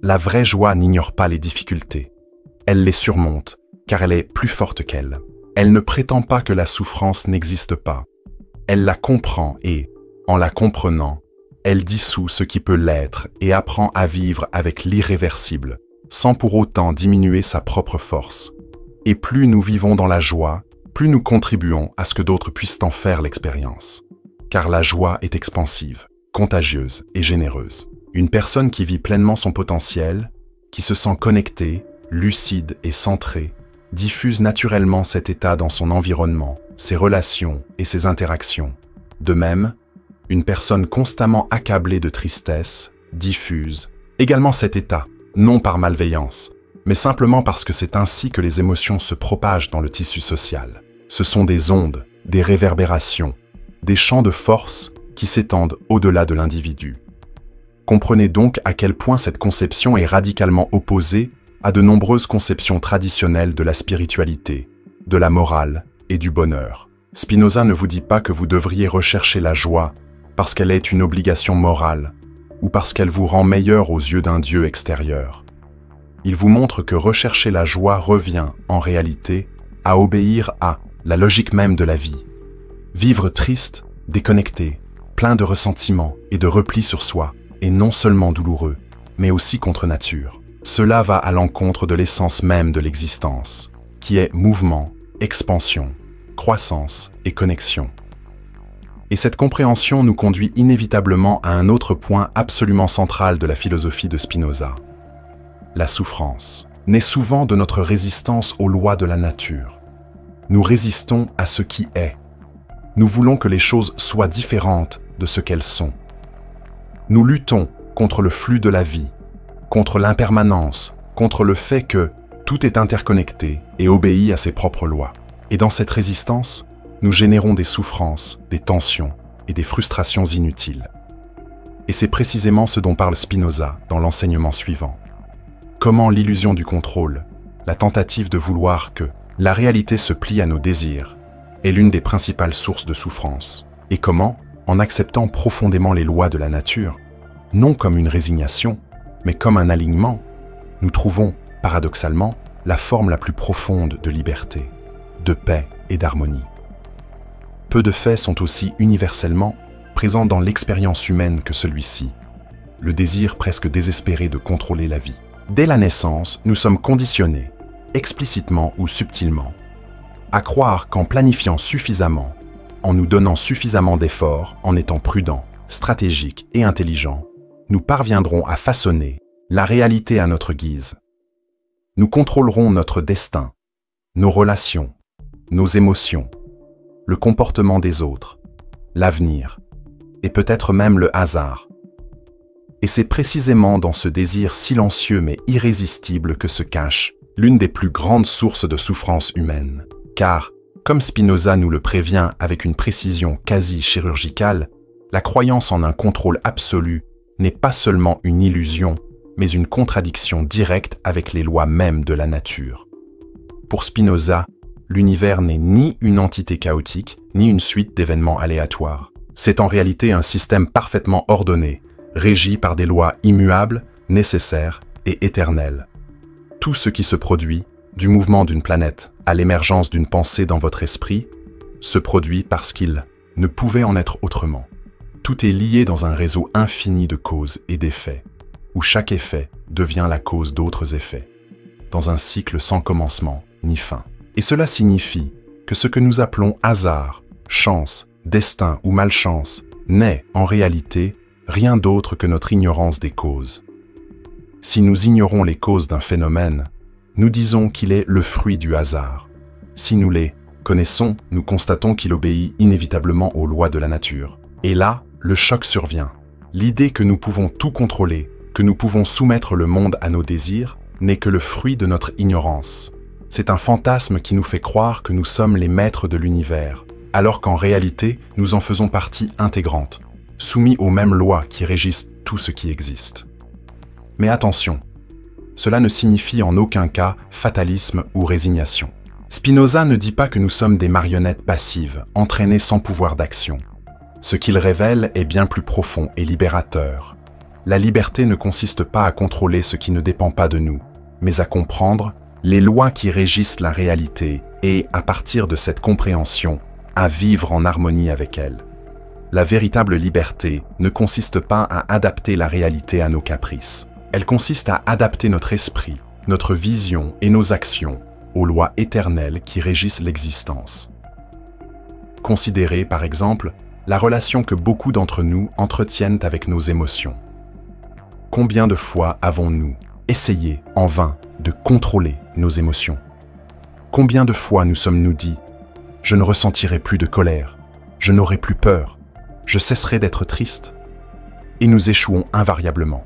La vraie joie n'ignore pas les difficultés. Elle les surmonte, car elle est plus forte qu'elles. Elle ne prétend pas que la souffrance n'existe pas. Elle la comprend et, en la comprenant, elle dissout ce qui peut l'être et apprend à vivre avec l'irréversible, sans pour autant diminuer sa propre force. Et plus nous vivons dans la joie, plus nous contribuons à ce que d'autres puissent en faire l'expérience. Car la joie est expansive, contagieuse et généreuse. Une personne qui vit pleinement son potentiel, qui se sent connectée, lucide et centrée, diffuse naturellement cet état dans son environnement, ses relations et ses interactions. De même, une personne constamment accablée de tristesse diffuse également cet état, non par malveillance, mais simplement parce que c'est ainsi que les émotions se propagent dans le tissu social. Ce sont des ondes, des réverbérations, des champs de force qui s'étendent au-delà de l'individu. Comprenez donc à quel point cette conception est radicalement opposée à de nombreuses conceptions traditionnelles de la spiritualité, de la morale et du bonheur. Spinoza ne vous dit pas que vous devriez rechercher la joie parce qu'elle est une obligation morale ou parce qu'elle vous rend meilleur aux yeux d'un Dieu extérieur. Il vous montre que rechercher la joie revient, en réalité, à obéir à la logique même de la vie. Vivre triste, déconnecté, plein de ressentiments et de repli sur soi, est non seulement douloureux, mais aussi contre nature. Cela va à l'encontre de l'essence même de l'existence, qui est mouvement, expansion, croissance et connexion. Et cette compréhension nous conduit inévitablement à un autre point absolument central de la philosophie de Spinoza. La souffrance naît souvent de notre résistance aux lois de la nature. Nous résistons à ce qui est. Nous voulons que les choses soient différentes de ce qu'elles sont. Nous luttons contre le flux de la vie, contre l'impermanence, contre le fait que tout est interconnecté et obéit à ses propres lois. Et dans cette résistance, nous générons des souffrances, des tensions et des frustrations inutiles. Et c'est précisément ce dont parle Spinoza dans l'enseignement suivant. Comment l'illusion du contrôle, la tentative de vouloir que la réalité se plie à nos désirs, est l'une des principales sources de souffrance. Et comment, en acceptant profondément les lois de la nature, non comme une résignation, mais comme un alignement, nous trouvons, paradoxalement, la forme la plus profonde de liberté, de paix et d'harmonie. Peu de faits sont aussi universellement présents dans l'expérience humaine que celui-ci, le désir presque désespéré de contrôler la vie. Dès la naissance, nous sommes conditionnés, explicitement ou subtilement, à croire qu'en planifiant suffisamment, en nous donnant suffisamment d'efforts, en étant prudents, stratégiques et intelligents, nous parviendrons à façonner la réalité à notre guise. Nous contrôlerons notre destin, nos relations, nos émotions, le comportement des autres, l'avenir, et peut-être même le hasard. Et c'est précisément dans ce désir silencieux mais irrésistible que se cache l'une des plus grandes sources de souffrance humaine. Car, comme Spinoza nous le prévient avec une précision quasi chirurgicale, la croyance en un contrôle absolu n'est pas seulement une illusion, mais une contradiction directe avec les lois mêmes de la nature. Pour Spinoza, l'univers n'est ni une entité chaotique, ni une suite d'événements aléatoires. C'est en réalité un système parfaitement ordonné, régi par des lois immuables, nécessaires et éternelles. Tout ce qui se produit, du mouvement d'une planète à l'émergence d'une pensée dans votre esprit, se produit parce qu'il ne pouvait en être autrement. Tout est lié dans un réseau infini de causes et d'effets, où chaque effet devient la cause d'autres effets, dans un cycle sans commencement ni fin. Et cela signifie que ce que nous appelons hasard, chance, destin ou malchance n'est, en réalité, rien d'autre que notre ignorance des causes. Si nous ignorons les causes d'un phénomène, nous disons qu'il est le fruit du hasard. Si nous les connaissons, nous constatons qu'il obéit inévitablement aux lois de la nature. Et là, le choc survient. L'idée que nous pouvons tout contrôler, que nous pouvons soumettre le monde à nos désirs, n'est que le fruit de notre ignorance. C'est un fantasme qui nous fait croire que nous sommes les maîtres de l'univers, alors qu'en réalité, nous en faisons partie intégrante, soumis aux mêmes lois qui régissent tout ce qui existe. Mais attention, cela ne signifie en aucun cas fatalisme ou résignation. Spinoza ne dit pas que nous sommes des marionnettes passives, entraînées sans pouvoir d'action. Ce qu'il révèle est bien plus profond et libérateur. La liberté ne consiste pas à contrôler ce qui ne dépend pas de nous, mais à comprendre les lois qui régissent la réalité et, à partir de cette compréhension, à vivre en harmonie avec elle. La véritable liberté ne consiste pas à adapter la réalité à nos caprices. Elle consiste à adapter notre esprit, notre vision et nos actions aux lois éternelles qui régissent l'existence. Considérez, par exemple, la relation que beaucoup d'entre nous entretiennent avec nos émotions. Combien de fois avons-nous essayé, en vain, de contrôler nos émotions? Combien de fois nous sommes-nous dit « Je ne ressentirai plus de colère, je n'aurai plus peur, je cesserai d'être triste » et nous échouons invariablement.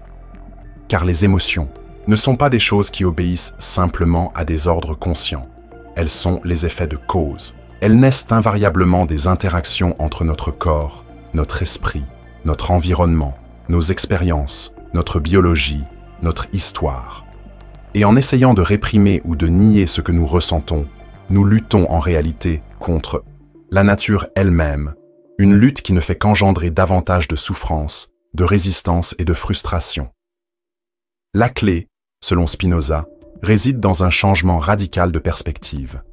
Car les émotions ne sont pas des choses qui obéissent simplement à des ordres conscients. Elles sont les effets de cause. Elles naissent invariablement des interactions entre notre corps, notre esprit, notre environnement, nos expériences, notre biologie, notre histoire. Et en essayant de réprimer ou de nier ce que nous ressentons, nous luttons en réalité contre la nature elle-même, une lutte qui ne fait qu'engendrer davantage de souffrance, de résistance et de frustration. La clé, selon Spinoza, réside dans un changement radical de perspective.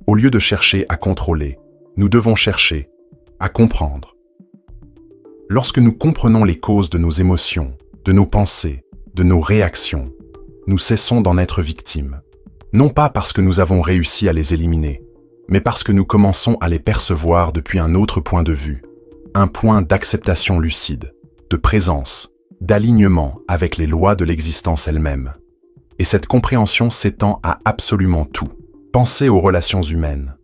Au lieu de chercher à contrôler, nous devons chercher à comprendre. Lorsque nous comprenons les causes de nos émotions, de nos pensées, de nos réactions, nous cessons d'en être victimes. Non pas parce que nous avons réussi à les éliminer, mais parce que nous commençons à les percevoir depuis un autre point de vue, un point d'acceptation lucide, de présence, d'alignement avec les lois de l'existence elle-même. Et cette compréhension s'étend à absolument tout. Pensez aux relations humaines.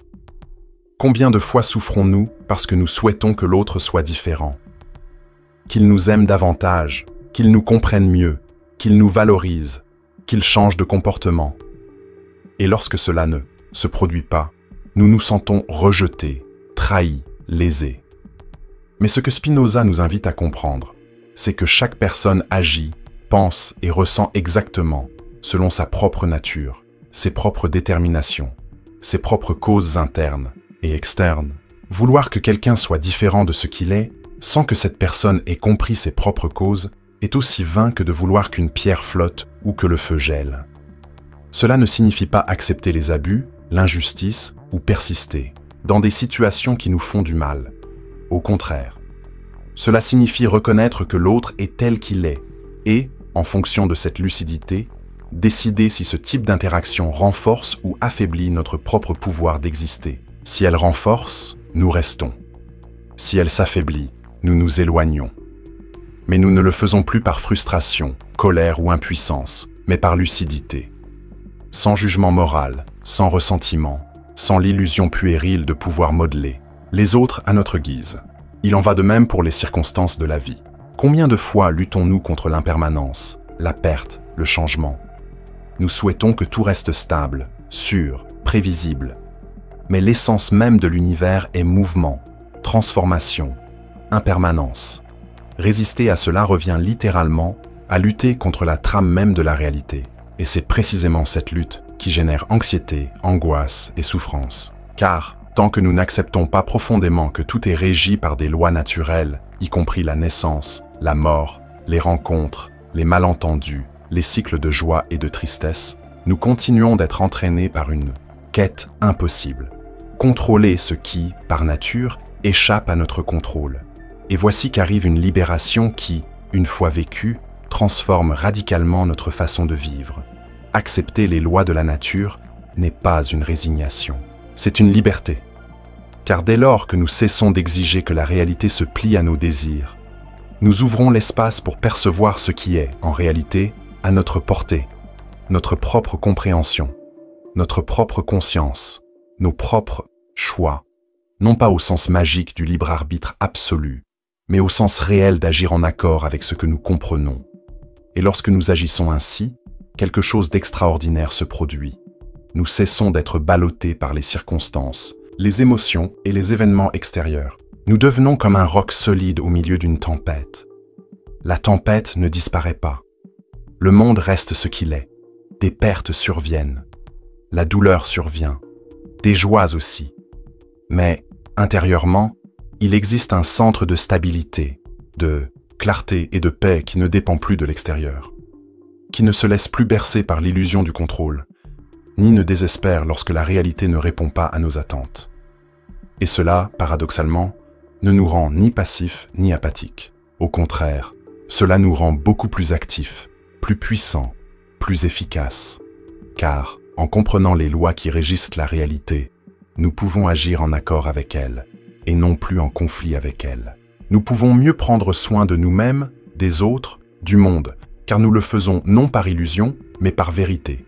Combien de fois souffrons-nous parce que nous souhaitons que l'autre soit différent, qu'il nous aime davantage, qu'il nous comprenne mieux, qu'il nous valorise, qu'il change de comportement. Et lorsque cela ne se produit pas, nous nous sentons rejetés, trahis, lésés. Mais ce que Spinoza nous invite à comprendre, c'est que chaque personne agit, pense et ressent exactement selon sa propre nature, ses propres déterminations, ses propres causes internes et externes. Vouloir que quelqu'un soit différent de ce qu'il est, sans que cette personne ait compris ses propres causes, est aussi vain que de vouloir qu'une pierre flotte ou que le feu gèle. Cela ne signifie pas accepter les abus, l'injustice ou persister dans des situations qui nous font du mal. Au contraire, cela signifie reconnaître que l'autre est tel qu'il est et, en fonction de cette lucidité, décider si ce type d'interaction renforce ou affaiblit notre propre pouvoir d'exister. Si elle renforce, nous restons. Si elle s'affaiblit, nous nous éloignons. Mais nous ne le faisons plus par frustration, colère ou impuissance, mais par lucidité. Sans jugement moral, sans ressentiment, sans l'illusion puérile de pouvoir modeler les autres à notre guise. Il en va de même pour les circonstances de la vie. Combien de fois luttons-nous contre l'impermanence, la perte, le changement? Nous souhaitons que tout reste stable, sûr, prévisible. Mais l'essence même de l'univers est mouvement, transformation, impermanence. Résister à cela revient littéralement à lutter contre la trame même de la réalité. Et c'est précisément cette lutte qui génère anxiété, angoisse et souffrance. Car, tant que nous n'acceptons pas profondément que tout est régi par des lois naturelles, y compris la naissance, la mort, les rencontres, les malentendus, les cycles de joie et de tristesse, nous continuons d'être entraînés par une quête impossible. Contrôler ce qui, par nature, échappe à notre contrôle. Et voici qu'arrive une libération qui, une fois vécue, transforme radicalement notre façon de vivre. Accepter les lois de la nature n'est pas une résignation, c'est une liberté. Car dès lors que nous cessons d'exiger que la réalité se plie à nos désirs, nous ouvrons l'espace pour percevoir ce qui est, en réalité, à notre portée, notre propre compréhension, notre propre conscience, nos propres choix, non pas au sens magique du libre arbitre absolu, mais au sens réel d'agir en accord avec ce que nous comprenons. Et lorsque nous agissons ainsi, quelque chose d'extraordinaire se produit. Nous cessons d'être ballottés par les circonstances, les émotions et les événements extérieurs. Nous devenons comme un roc solide au milieu d'une tempête. La tempête ne disparaît pas. Le monde reste ce qu'il est. Des pertes surviennent. La douleur survient. des joies aussi. Mais, intérieurement, il existe un centre de stabilité, de clarté et de paix qui ne dépend plus de l'extérieur, qui ne se laisse plus bercer par l'illusion du contrôle, ni ne désespère lorsque la réalité ne répond pas à nos attentes. Et cela, paradoxalement, ne nous rend ni passifs ni apathiques. Au contraire, cela nous rend beaucoup plus actifs, plus puissants, plus efficaces. Car, en comprenant les lois qui régissent la réalité, nous pouvons agir en accord avec elle, et non plus en conflit avec elle. Nous pouvons mieux prendre soin de nous-mêmes, des autres, du monde, car nous le faisons non par illusion, mais par vérité.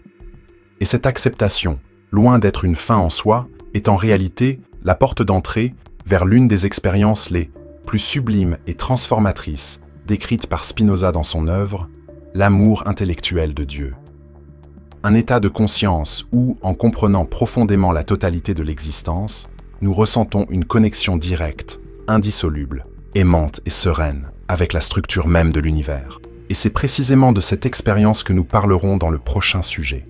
Et cette acceptation, loin d'être une fin en soi, est en réalité la porte d'entrée vers l'une des expériences les plus sublimes et transformatrices décrites par Spinoza dans son œuvre, l'amour intellectuel de Dieu. Un état de conscience où, en comprenant profondément la totalité de l'existence, nous ressentons une connexion directe, indissoluble, aimante et sereine avec la structure même de l'univers. Et c'est précisément de cette expérience que nous parlerons dans le prochain sujet.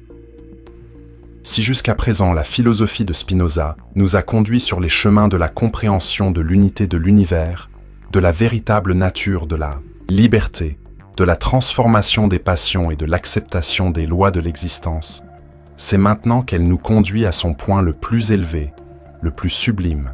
Si jusqu'à présent la philosophie de Spinoza nous a conduits sur les chemins de la compréhension de l'unité de l'univers, de la véritable nature de la liberté, de la transformation des passions et de l'acceptation des lois de l'existence, c'est maintenant qu'elle nous conduit à son point le plus élevé, le plus sublime,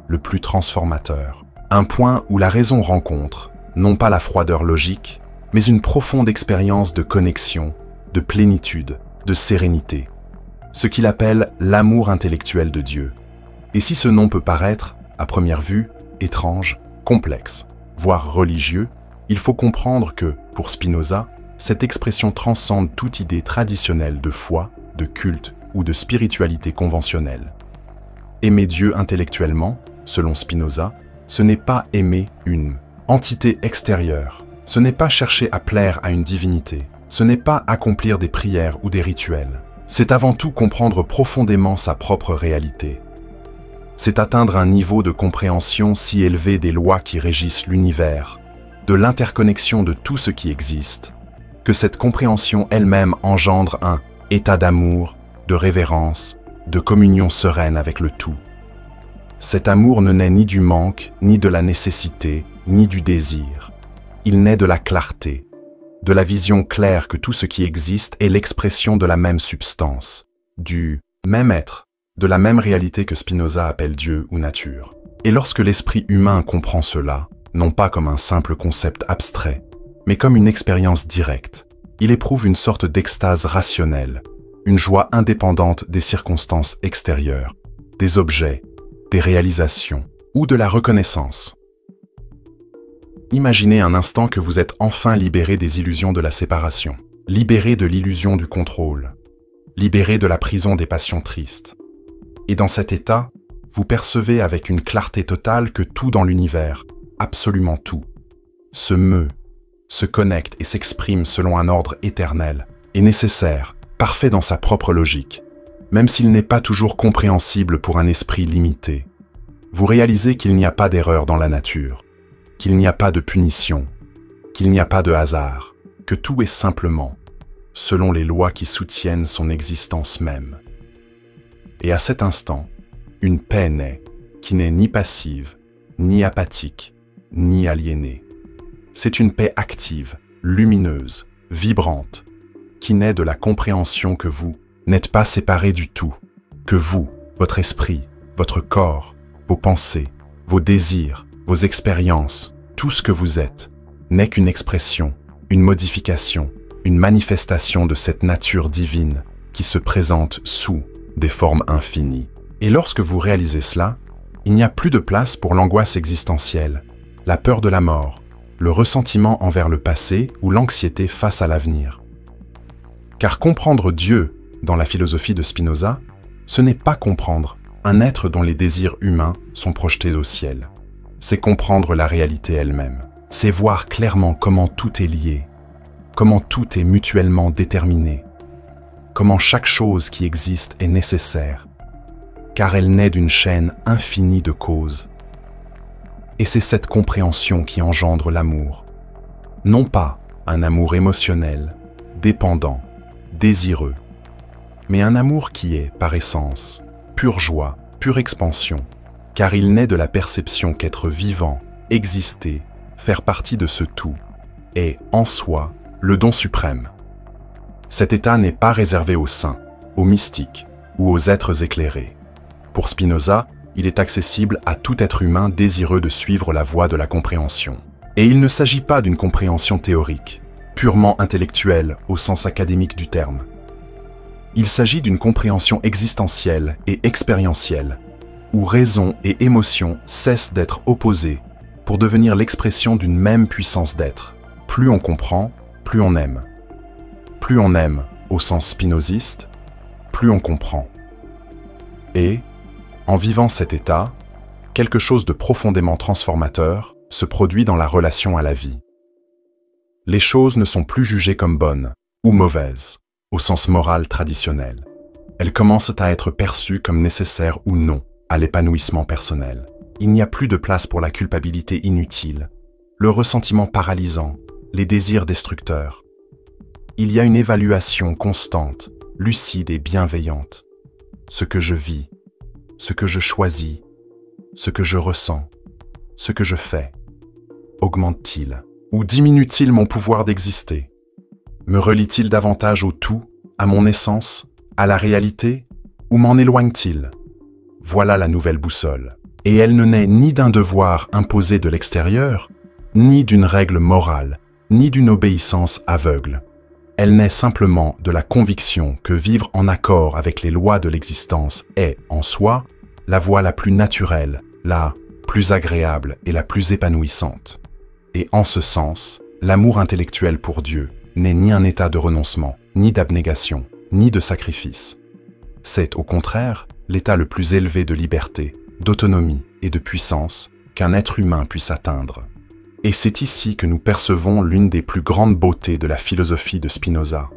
le plus transformateur. Un point où la raison rencontre, non pas la froideur logique, mais une profonde expérience de connexion, de plénitude, de sérénité. Ce qu'il appelle l'amour intellectuel de Dieu. Et si ce nom peut paraître, à première vue, étrange, complexe, voire religieux, il faut comprendre que, pour Spinoza, cette expression transcende toute idée traditionnelle de foi, de culte ou de spiritualité conventionnelle. Aimer Dieu intellectuellement, selon Spinoza, ce n'est pas aimer une entité extérieure, ce n'est pas chercher à plaire à une divinité, ce n'est pas accomplir des prières ou des rituels. C'est avant tout comprendre profondément sa propre réalité. C'est atteindre un niveau de compréhension si élevé des lois qui régissent l'univers, de l'interconnexion de tout ce qui existe, que cette compréhension elle-même engendre un état d'amour, de révérence, de communion sereine avec le tout. Cet amour ne naît ni du manque, ni de la nécessité, ni du désir. Il naît de la clarté, de la vision claire que tout ce qui existe est l'expression de la même substance, du même être, de la même réalité que Spinoza appelle Dieu ou nature. Et lorsque l'esprit humain comprend cela, non pas comme un simple concept abstrait, mais comme une expérience directe, il éprouve une sorte d'extase rationnelle, une joie indépendante des circonstances extérieures, des objets, des réalisations ou de la reconnaissance. Imaginez un instant que vous êtes enfin libéré des illusions de la séparation, libéré de l'illusion du contrôle, libéré de la prison des passions tristes. Et dans cet état, vous percevez avec une clarté totale que tout dans l'univers, absolument tout, se meut, se connecte et s'exprime selon un ordre éternel, et nécessaire, parfait dans sa propre logique, même s'il n'est pas toujours compréhensible pour un esprit limité. Vous réalisez qu'il n'y a pas d'erreur dans la nature, qu'il n'y a pas de punition, qu'il n'y a pas de hasard, que tout est simplement, selon les lois qui soutiennent son existence même. Et à cet instant, une paix naît, qui n'est ni passive, ni apathique, ni aliénée. C'est une paix active, lumineuse, vibrante, qui naît de la compréhension que vous n'êtes pas séparés du tout, que vous, votre esprit, votre corps, vos pensées, vos désirs, vos expériences, tout ce que vous êtes, n'est qu'une expression, une modification, une manifestation de cette nature divine qui se présente sous des formes infinies. Et lorsque vous réalisez cela, il n'y a plus de place pour l'angoisse existentielle, la peur de la mort, le ressentiment envers le passé ou l'anxiété face à l'avenir. Car comprendre Dieu, dans la philosophie de Spinoza, ce n'est pas comprendre un être dont les désirs humains sont projetés au ciel. C'est comprendre la réalité elle-même. C'est voir clairement comment tout est lié, comment tout est mutuellement déterminé, comment chaque chose qui existe est nécessaire, car elle naît d'une chaîne infinie de causes. Et c'est cette compréhension qui engendre l'amour. Non pas un amour émotionnel, dépendant, désireux, mais un amour qui est, par essence, pure joie, pure expansion, car il naît de la perception qu'être vivant, exister, faire partie de ce tout, est, en soi, le don suprême. Cet état n'est pas réservé aux saints, aux mystiques ou aux êtres éclairés. Pour Spinoza, il est accessible à tout être humain désireux de suivre la voie de la compréhension. Et il ne s'agit pas d'une compréhension théorique, purement intellectuelle au sens académique du terme. Il s'agit d'une compréhension existentielle et expérientielle, où raison et émotion cessent d'être opposées pour devenir l'expression d'une même puissance d'être. Plus on comprend, plus on aime. Plus on aime, au sens spinoziste, plus on comprend. Et, en vivant cet état, quelque chose de profondément transformateur se produit dans la relation à la vie. Les choses ne sont plus jugées comme bonnes ou mauvaises, au sens moral traditionnel. Elles commencent à être perçues comme nécessaires ou non à l'épanouissement personnel. Il n'y a plus de place pour la culpabilité inutile, le ressentiment paralysant, les désirs destructeurs. Il y a une évaluation constante, lucide et bienveillante. Ce que je vis, ce que je choisis, ce que je ressens, ce que je fais, augmente-t-il ou diminue-t-il mon pouvoir d'exister? Me relie-t-il davantage au tout, à mon essence, à la réalité, ou m'en éloigne-t-il? Voilà la nouvelle boussole. Et elle ne naît ni d'un devoir imposé de l'extérieur, ni d'une règle morale, ni d'une obéissance aveugle. Elle naît simplement de la conviction que vivre en accord avec les lois de l'existence est, en soi, la voie la plus naturelle, la plus agréable et la plus épanouissante. Et en ce sens, l'amour intellectuel pour Dieu n'est ni un état de renoncement, ni d'abnégation, ni de sacrifice. C'est, au contraire, l'état le plus élevé de liberté, d'autonomie et de puissance qu'un être humain puisse atteindre. Et c'est ici que nous percevons l'une des plus grandes beautés de la philosophie de Spinoza.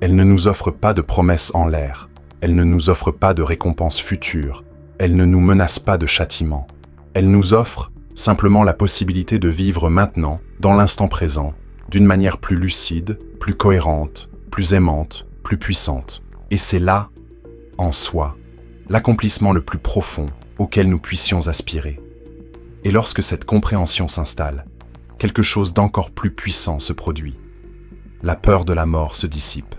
Elle ne nous offre pas de promesses en l'air, elle ne nous offre pas de récompenses futures, elle ne nous menace pas de châtiment. Elle nous offre simplement la possibilité de vivre maintenant, dans l'instant présent, d'une manière plus lucide, plus cohérente, plus aimante, plus puissante. Et c'est là, en soi, l'accomplissement le plus profond auquel nous puissions aspirer. Et lorsque cette compréhension s'installe, quelque chose d'encore plus puissant se produit. La peur de la mort se dissipe.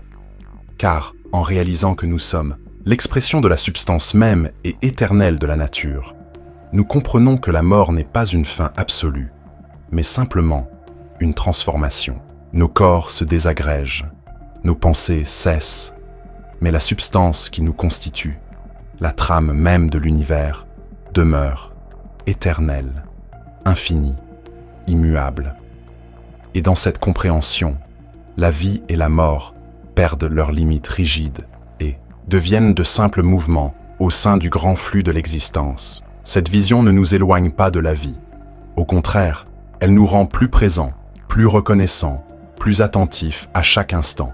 Car, en réalisant que nous sommes l'expression de la substance même et éternelle de la nature, nous comprenons que la mort n'est pas une fin absolue, mais simplement une transformation. Nos corps se désagrègent, nos pensées cessent, mais la substance qui nous constitue, la trame même de l'univers, demeure éternelle, infinie, immuable. Et dans cette compréhension, la vie et la mort perdent leurs limites rigides et deviennent de simples mouvements au sein du grand flux de l'existence. Cette vision ne nous éloigne pas de la vie. Au contraire, elle nous rend plus présents, plus reconnaissants, plus attentifs à chaque instant.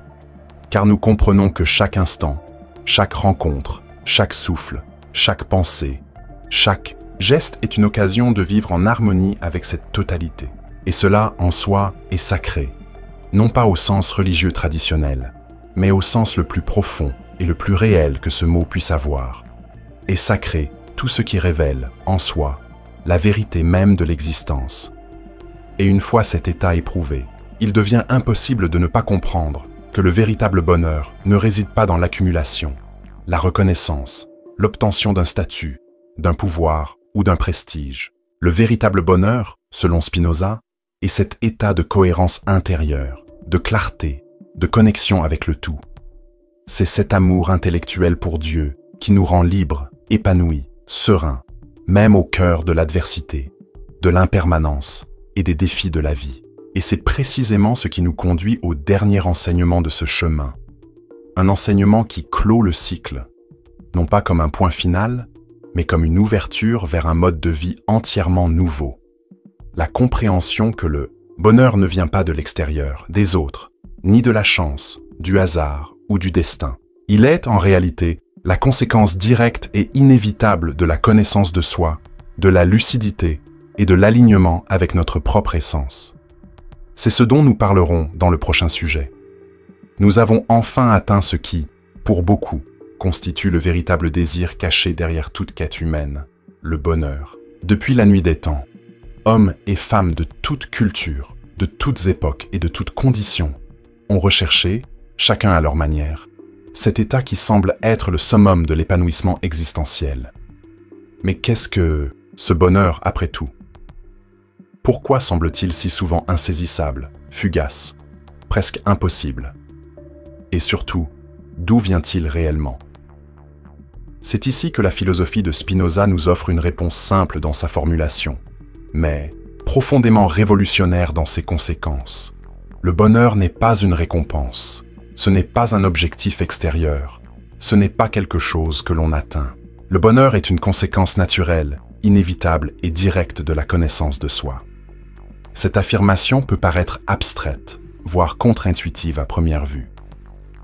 Car nous comprenons que chaque instant, chaque rencontre, chaque souffle, chaque pensée, chaque geste est une occasion de vivre en harmonie avec cette totalité. Et cela, en soi, est sacré. Non pas au sens religieux traditionnel, mais au sens le plus profond et le plus réel que ce mot puisse avoir. Et sacré, tout ce qui révèle, en soi, la vérité même de l'existence. Et une fois cet état éprouvé, il devient impossible de ne pas comprendre que le véritable bonheur ne réside pas dans l'accumulation, la reconnaissance, l'obtention d'un statut, d'un pouvoir ou d'un prestige. Le véritable bonheur, selon Spinoza, est cet état de cohérence intérieure, de clarté, de connexion avec le tout. C'est cet amour intellectuel pour Dieu qui nous rend libres, épanouis, sereins, même au cœur de l'adversité, de l'impermanence et des défis de la vie. Et c'est précisément ce qui nous conduit au dernier enseignement de ce chemin. Un enseignement qui clôt le cycle, non pas comme un point final, mais comme une ouverture vers un mode de vie entièrement nouveau. La compréhension que le bonheur ne vient pas de l'extérieur, des autres, ni de la chance, du hasard ou du destin. Il est en réalité la conséquence directe et inévitable de la connaissance de soi, de la lucidité et de l'alignement avec notre propre essence. C'est ce dont nous parlerons dans le prochain sujet. Nous avons enfin atteint ce qui, pour beaucoup, constitue le véritable désir caché derrière toute quête humaine, le bonheur. Depuis la nuit des temps, hommes et femmes de toute culture, de toutes époques et de toutes conditions ont recherché, chacun à leur manière, cet état qui semble être le summum de l'épanouissement existentiel. Mais qu'est-ce que ce bonheur après tout? Pourquoi semble-t-il si souvent insaisissable, fugace, presque impossible? Et surtout, d'où vient-il réellement? C'est ici que la philosophie de Spinoza nous offre une réponse simple dans sa formulation, mais profondément révolutionnaire dans ses conséquences. Le bonheur n'est pas une récompense, ce n'est pas un objectif extérieur, ce n'est pas quelque chose que l'on atteint. Le bonheur est une conséquence naturelle, inévitable et directe de la connaissance de soi. Cette affirmation peut paraître abstraite, voire contre-intuitive à première vue.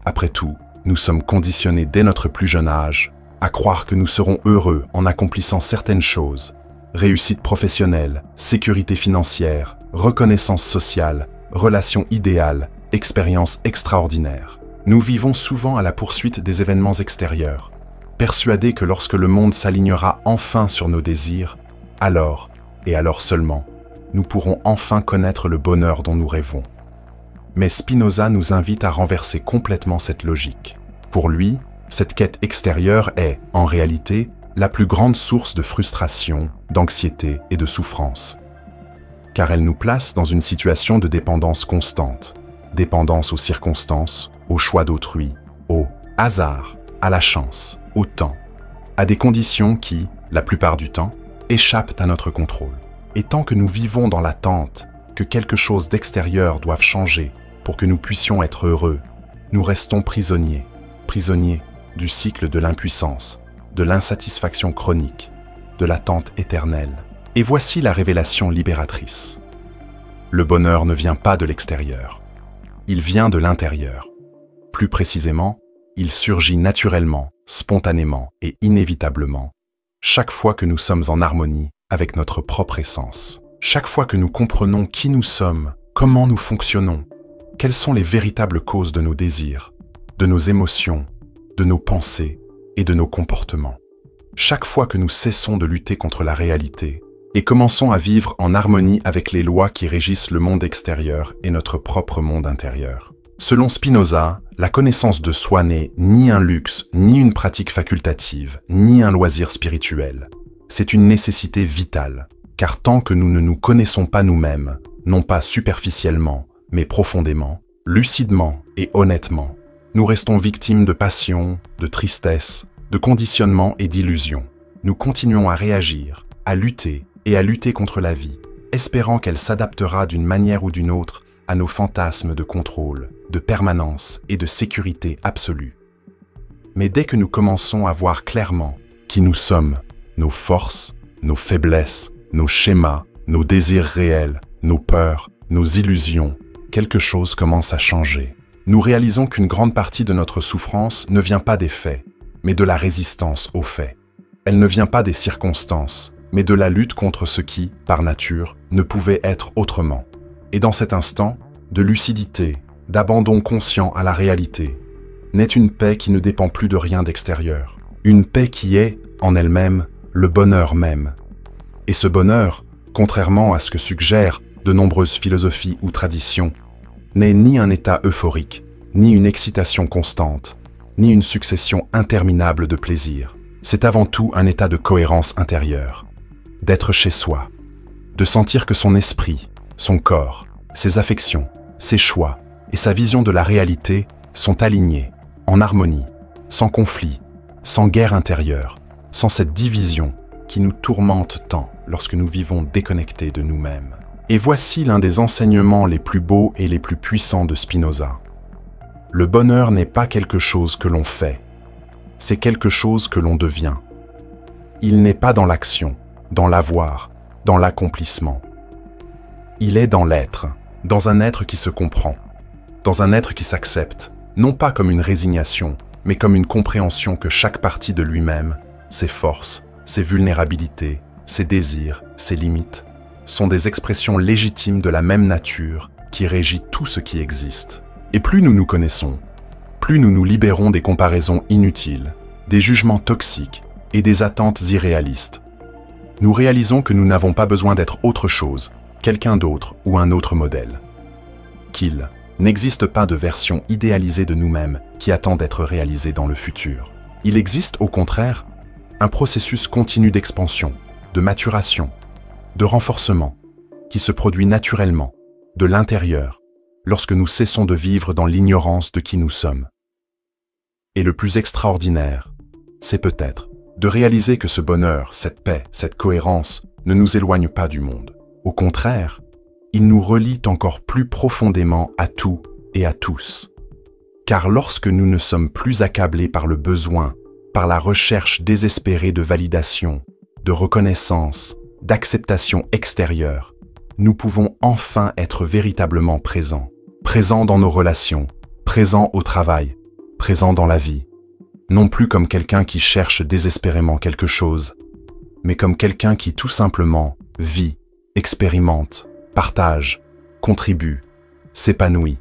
Après tout, nous sommes conditionnés dès notre plus jeune âge à croire que nous serons heureux en accomplissant certaines choses, réussite professionnelle, sécurité financière, reconnaissance sociale, relations idéales, expériences extraordinaires. Nous vivons souvent à la poursuite des événements extérieurs, persuadés que lorsque le monde s'alignera enfin sur nos désirs, alors, et alors seulement, nous pourrons enfin connaître le bonheur dont nous rêvons. Mais Spinoza nous invite à renverser complètement cette logique. Pour lui, cette quête extérieure est, en réalité, la plus grande source de frustration, d'anxiété et de souffrance. Car elle nous place dans une situation de dépendance constante, dépendance aux circonstances, au choix d'autrui, au hasard, à la chance, au temps, à des conditions qui, la plupart du temps, échappent à notre contrôle. Et tant que nous vivons dans l'attente que quelque chose d'extérieur doive changer pour que nous puissions être heureux, nous restons prisonniers du cycle de l'impuissance, de l'insatisfaction chronique, de l'attente éternelle. Et voici la révélation libératrice. Le bonheur ne vient pas de l'extérieur, il vient de l'intérieur. Plus précisément, il surgit naturellement, spontanément et inévitablement, chaque fois que nous sommes en harmonie avec notre propre essence. Chaque fois que nous comprenons qui nous sommes, comment nous fonctionnons, quelles sont les véritables causes de nos désirs, de nos émotions, de nos pensées et de nos comportements. Chaque fois que nous cessons de lutter contre la réalité et commençons à vivre en harmonie avec les lois qui régissent le monde extérieur et notre propre monde intérieur. Selon Spinoza, la connaissance de soi n'est ni un luxe, ni une pratique facultative, ni un loisir spirituel. C'est une nécessité vitale, car tant que nous ne nous connaissons pas nous-mêmes, non pas superficiellement, mais profondément, lucidement et honnêtement, nous restons victimes de passion, de tristesse, de conditionnement et d'illusions. Nous continuons à réagir, à lutter contre la vie, espérant qu'elle s'adaptera d'une manière ou d'une autre à nos fantasmes de contrôle, de permanence et de sécurité absolue. Mais dès que nous commençons à voir clairement qui nous sommes, nos forces, nos faiblesses, nos schémas, nos désirs réels, nos peurs, nos illusions, quelque chose commence à changer. Nous réalisons qu'une grande partie de notre souffrance ne vient pas des faits, mais de la résistance aux faits. Elle ne vient pas des circonstances, mais de la lutte contre ce qui, par nature, ne pouvait être autrement. Et dans cet instant, de lucidité, d'abandon conscient à la réalité, naît une paix qui ne dépend plus de rien d'extérieur. Une paix qui est, en elle-même, le bonheur même. Et ce bonheur, contrairement à ce que suggèrent de nombreuses philosophies ou traditions, n'est ni un état euphorique, ni une excitation constante, ni une succession interminable de plaisirs. C'est avant tout un état de cohérence intérieure, d'être chez soi, de sentir que son esprit, son corps, ses affections, ses choix et sa vision de la réalité sont alignés, en harmonie, sans conflit, sans guerre intérieure, sans cette division qui nous tourmente tant lorsque nous vivons déconnectés de nous-mêmes. Et voici l'un des enseignements les plus beaux et les plus puissants de Spinoza. Le bonheur n'est pas quelque chose que l'on fait, c'est quelque chose que l'on devient. Il n'est pas dans l'action, dans l'avoir, dans l'accomplissement. Il est dans l'être, dans un être qui se comprend, dans un être qui s'accepte, non pas comme une résignation, mais comme une compréhension que chaque partie de lui-même, ses forces, ses vulnérabilités, ses désirs, ses limites, sont des expressions légitimes de la même nature qui régit tout ce qui existe. Et plus nous nous connaissons, plus nous nous libérons des comparaisons inutiles, des jugements toxiques et des attentes irréalistes. Nous réalisons que nous n'avons pas besoin d'être autre chose, quelqu'un d'autre ou un autre modèle. Qu'il n'existe pas de version idéalisée de nous-mêmes qui attend d'être réalisée dans le futur. Il existe, au contraire, un processus continu d'expansion, de maturation, de renforcement, qui se produit naturellement, de l'intérieur, lorsque nous cessons de vivre dans l'ignorance de qui nous sommes. Et le plus extraordinaire, c'est peut-être de réaliser que ce bonheur, cette paix, cette cohérence ne nous éloigne pas du monde. Au contraire, il nous relie encore plus profondément à tout et à tous. Car lorsque nous ne sommes plus accablés par le besoin, par la recherche désespérée de validation, de reconnaissance, d'acceptation extérieure, nous pouvons enfin être véritablement présents. Présents dans nos relations, présents au travail, présents dans la vie. Non plus comme quelqu'un qui cherche désespérément quelque chose, mais comme quelqu'un qui tout simplement vit, expérimente, partage, contribue, s'épanouit.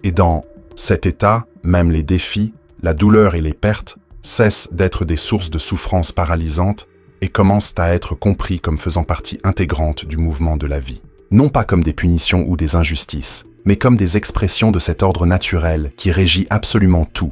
Et dans cet état, même les défis, la douleur et les pertes cessent d'être des sources de souffrance paralysantes et commencent à être compris comme faisant partie intégrante du mouvement de la vie. Non pas comme des punitions ou des injustices, mais comme des expressions de cet ordre naturel qui régit absolument tout.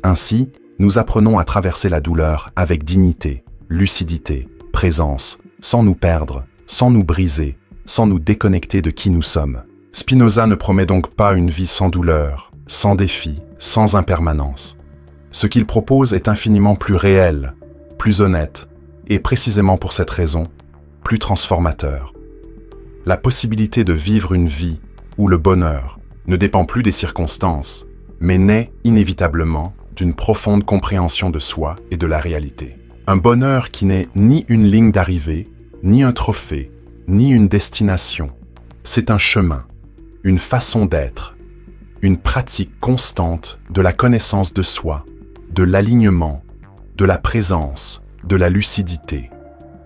Ainsi, nous apprenons à traverser la douleur avec dignité, lucidité, présence, sans nous perdre, sans nous briser, sans nous déconnecter de qui nous sommes. Spinoza ne promet donc pas une vie sans douleur, sans défi, sans impermanence. Ce qu'il propose est infiniment plus réel, plus honnête, et précisément pour cette raison, plus transformateur. La possibilité de vivre une vie où le bonheur ne dépend plus des circonstances, mais naît inévitablement d'une profonde compréhension de soi et de la réalité. Un bonheur qui n'est ni une ligne d'arrivée, ni un trophée, ni une destination. C'est un chemin, une façon d'être, une pratique constante de la connaissance de soi, de l'alignement, de la présence, de la lucidité.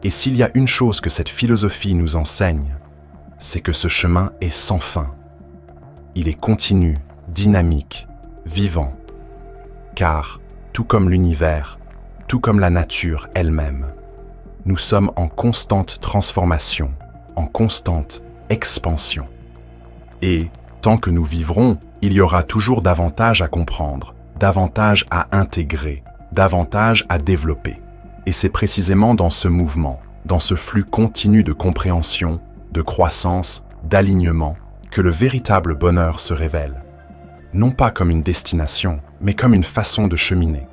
Et s'il y a une chose que cette philosophie nous enseigne, c'est que ce chemin est sans fin. Il est continu, dynamique, vivant. Car, tout comme l'univers, tout comme la nature elle-même, nous sommes en constante transformation, en constante expansion. Et, tant que nous vivrons, il y aura toujours davantage à comprendre, davantage à intégrer, davantage à développer. Et c'est précisément dans ce mouvement, dans ce flux continu de compréhension, de croissance, d'alignement, que le véritable bonheur se révèle. Non pas comme une destination, mais comme une façon de cheminer.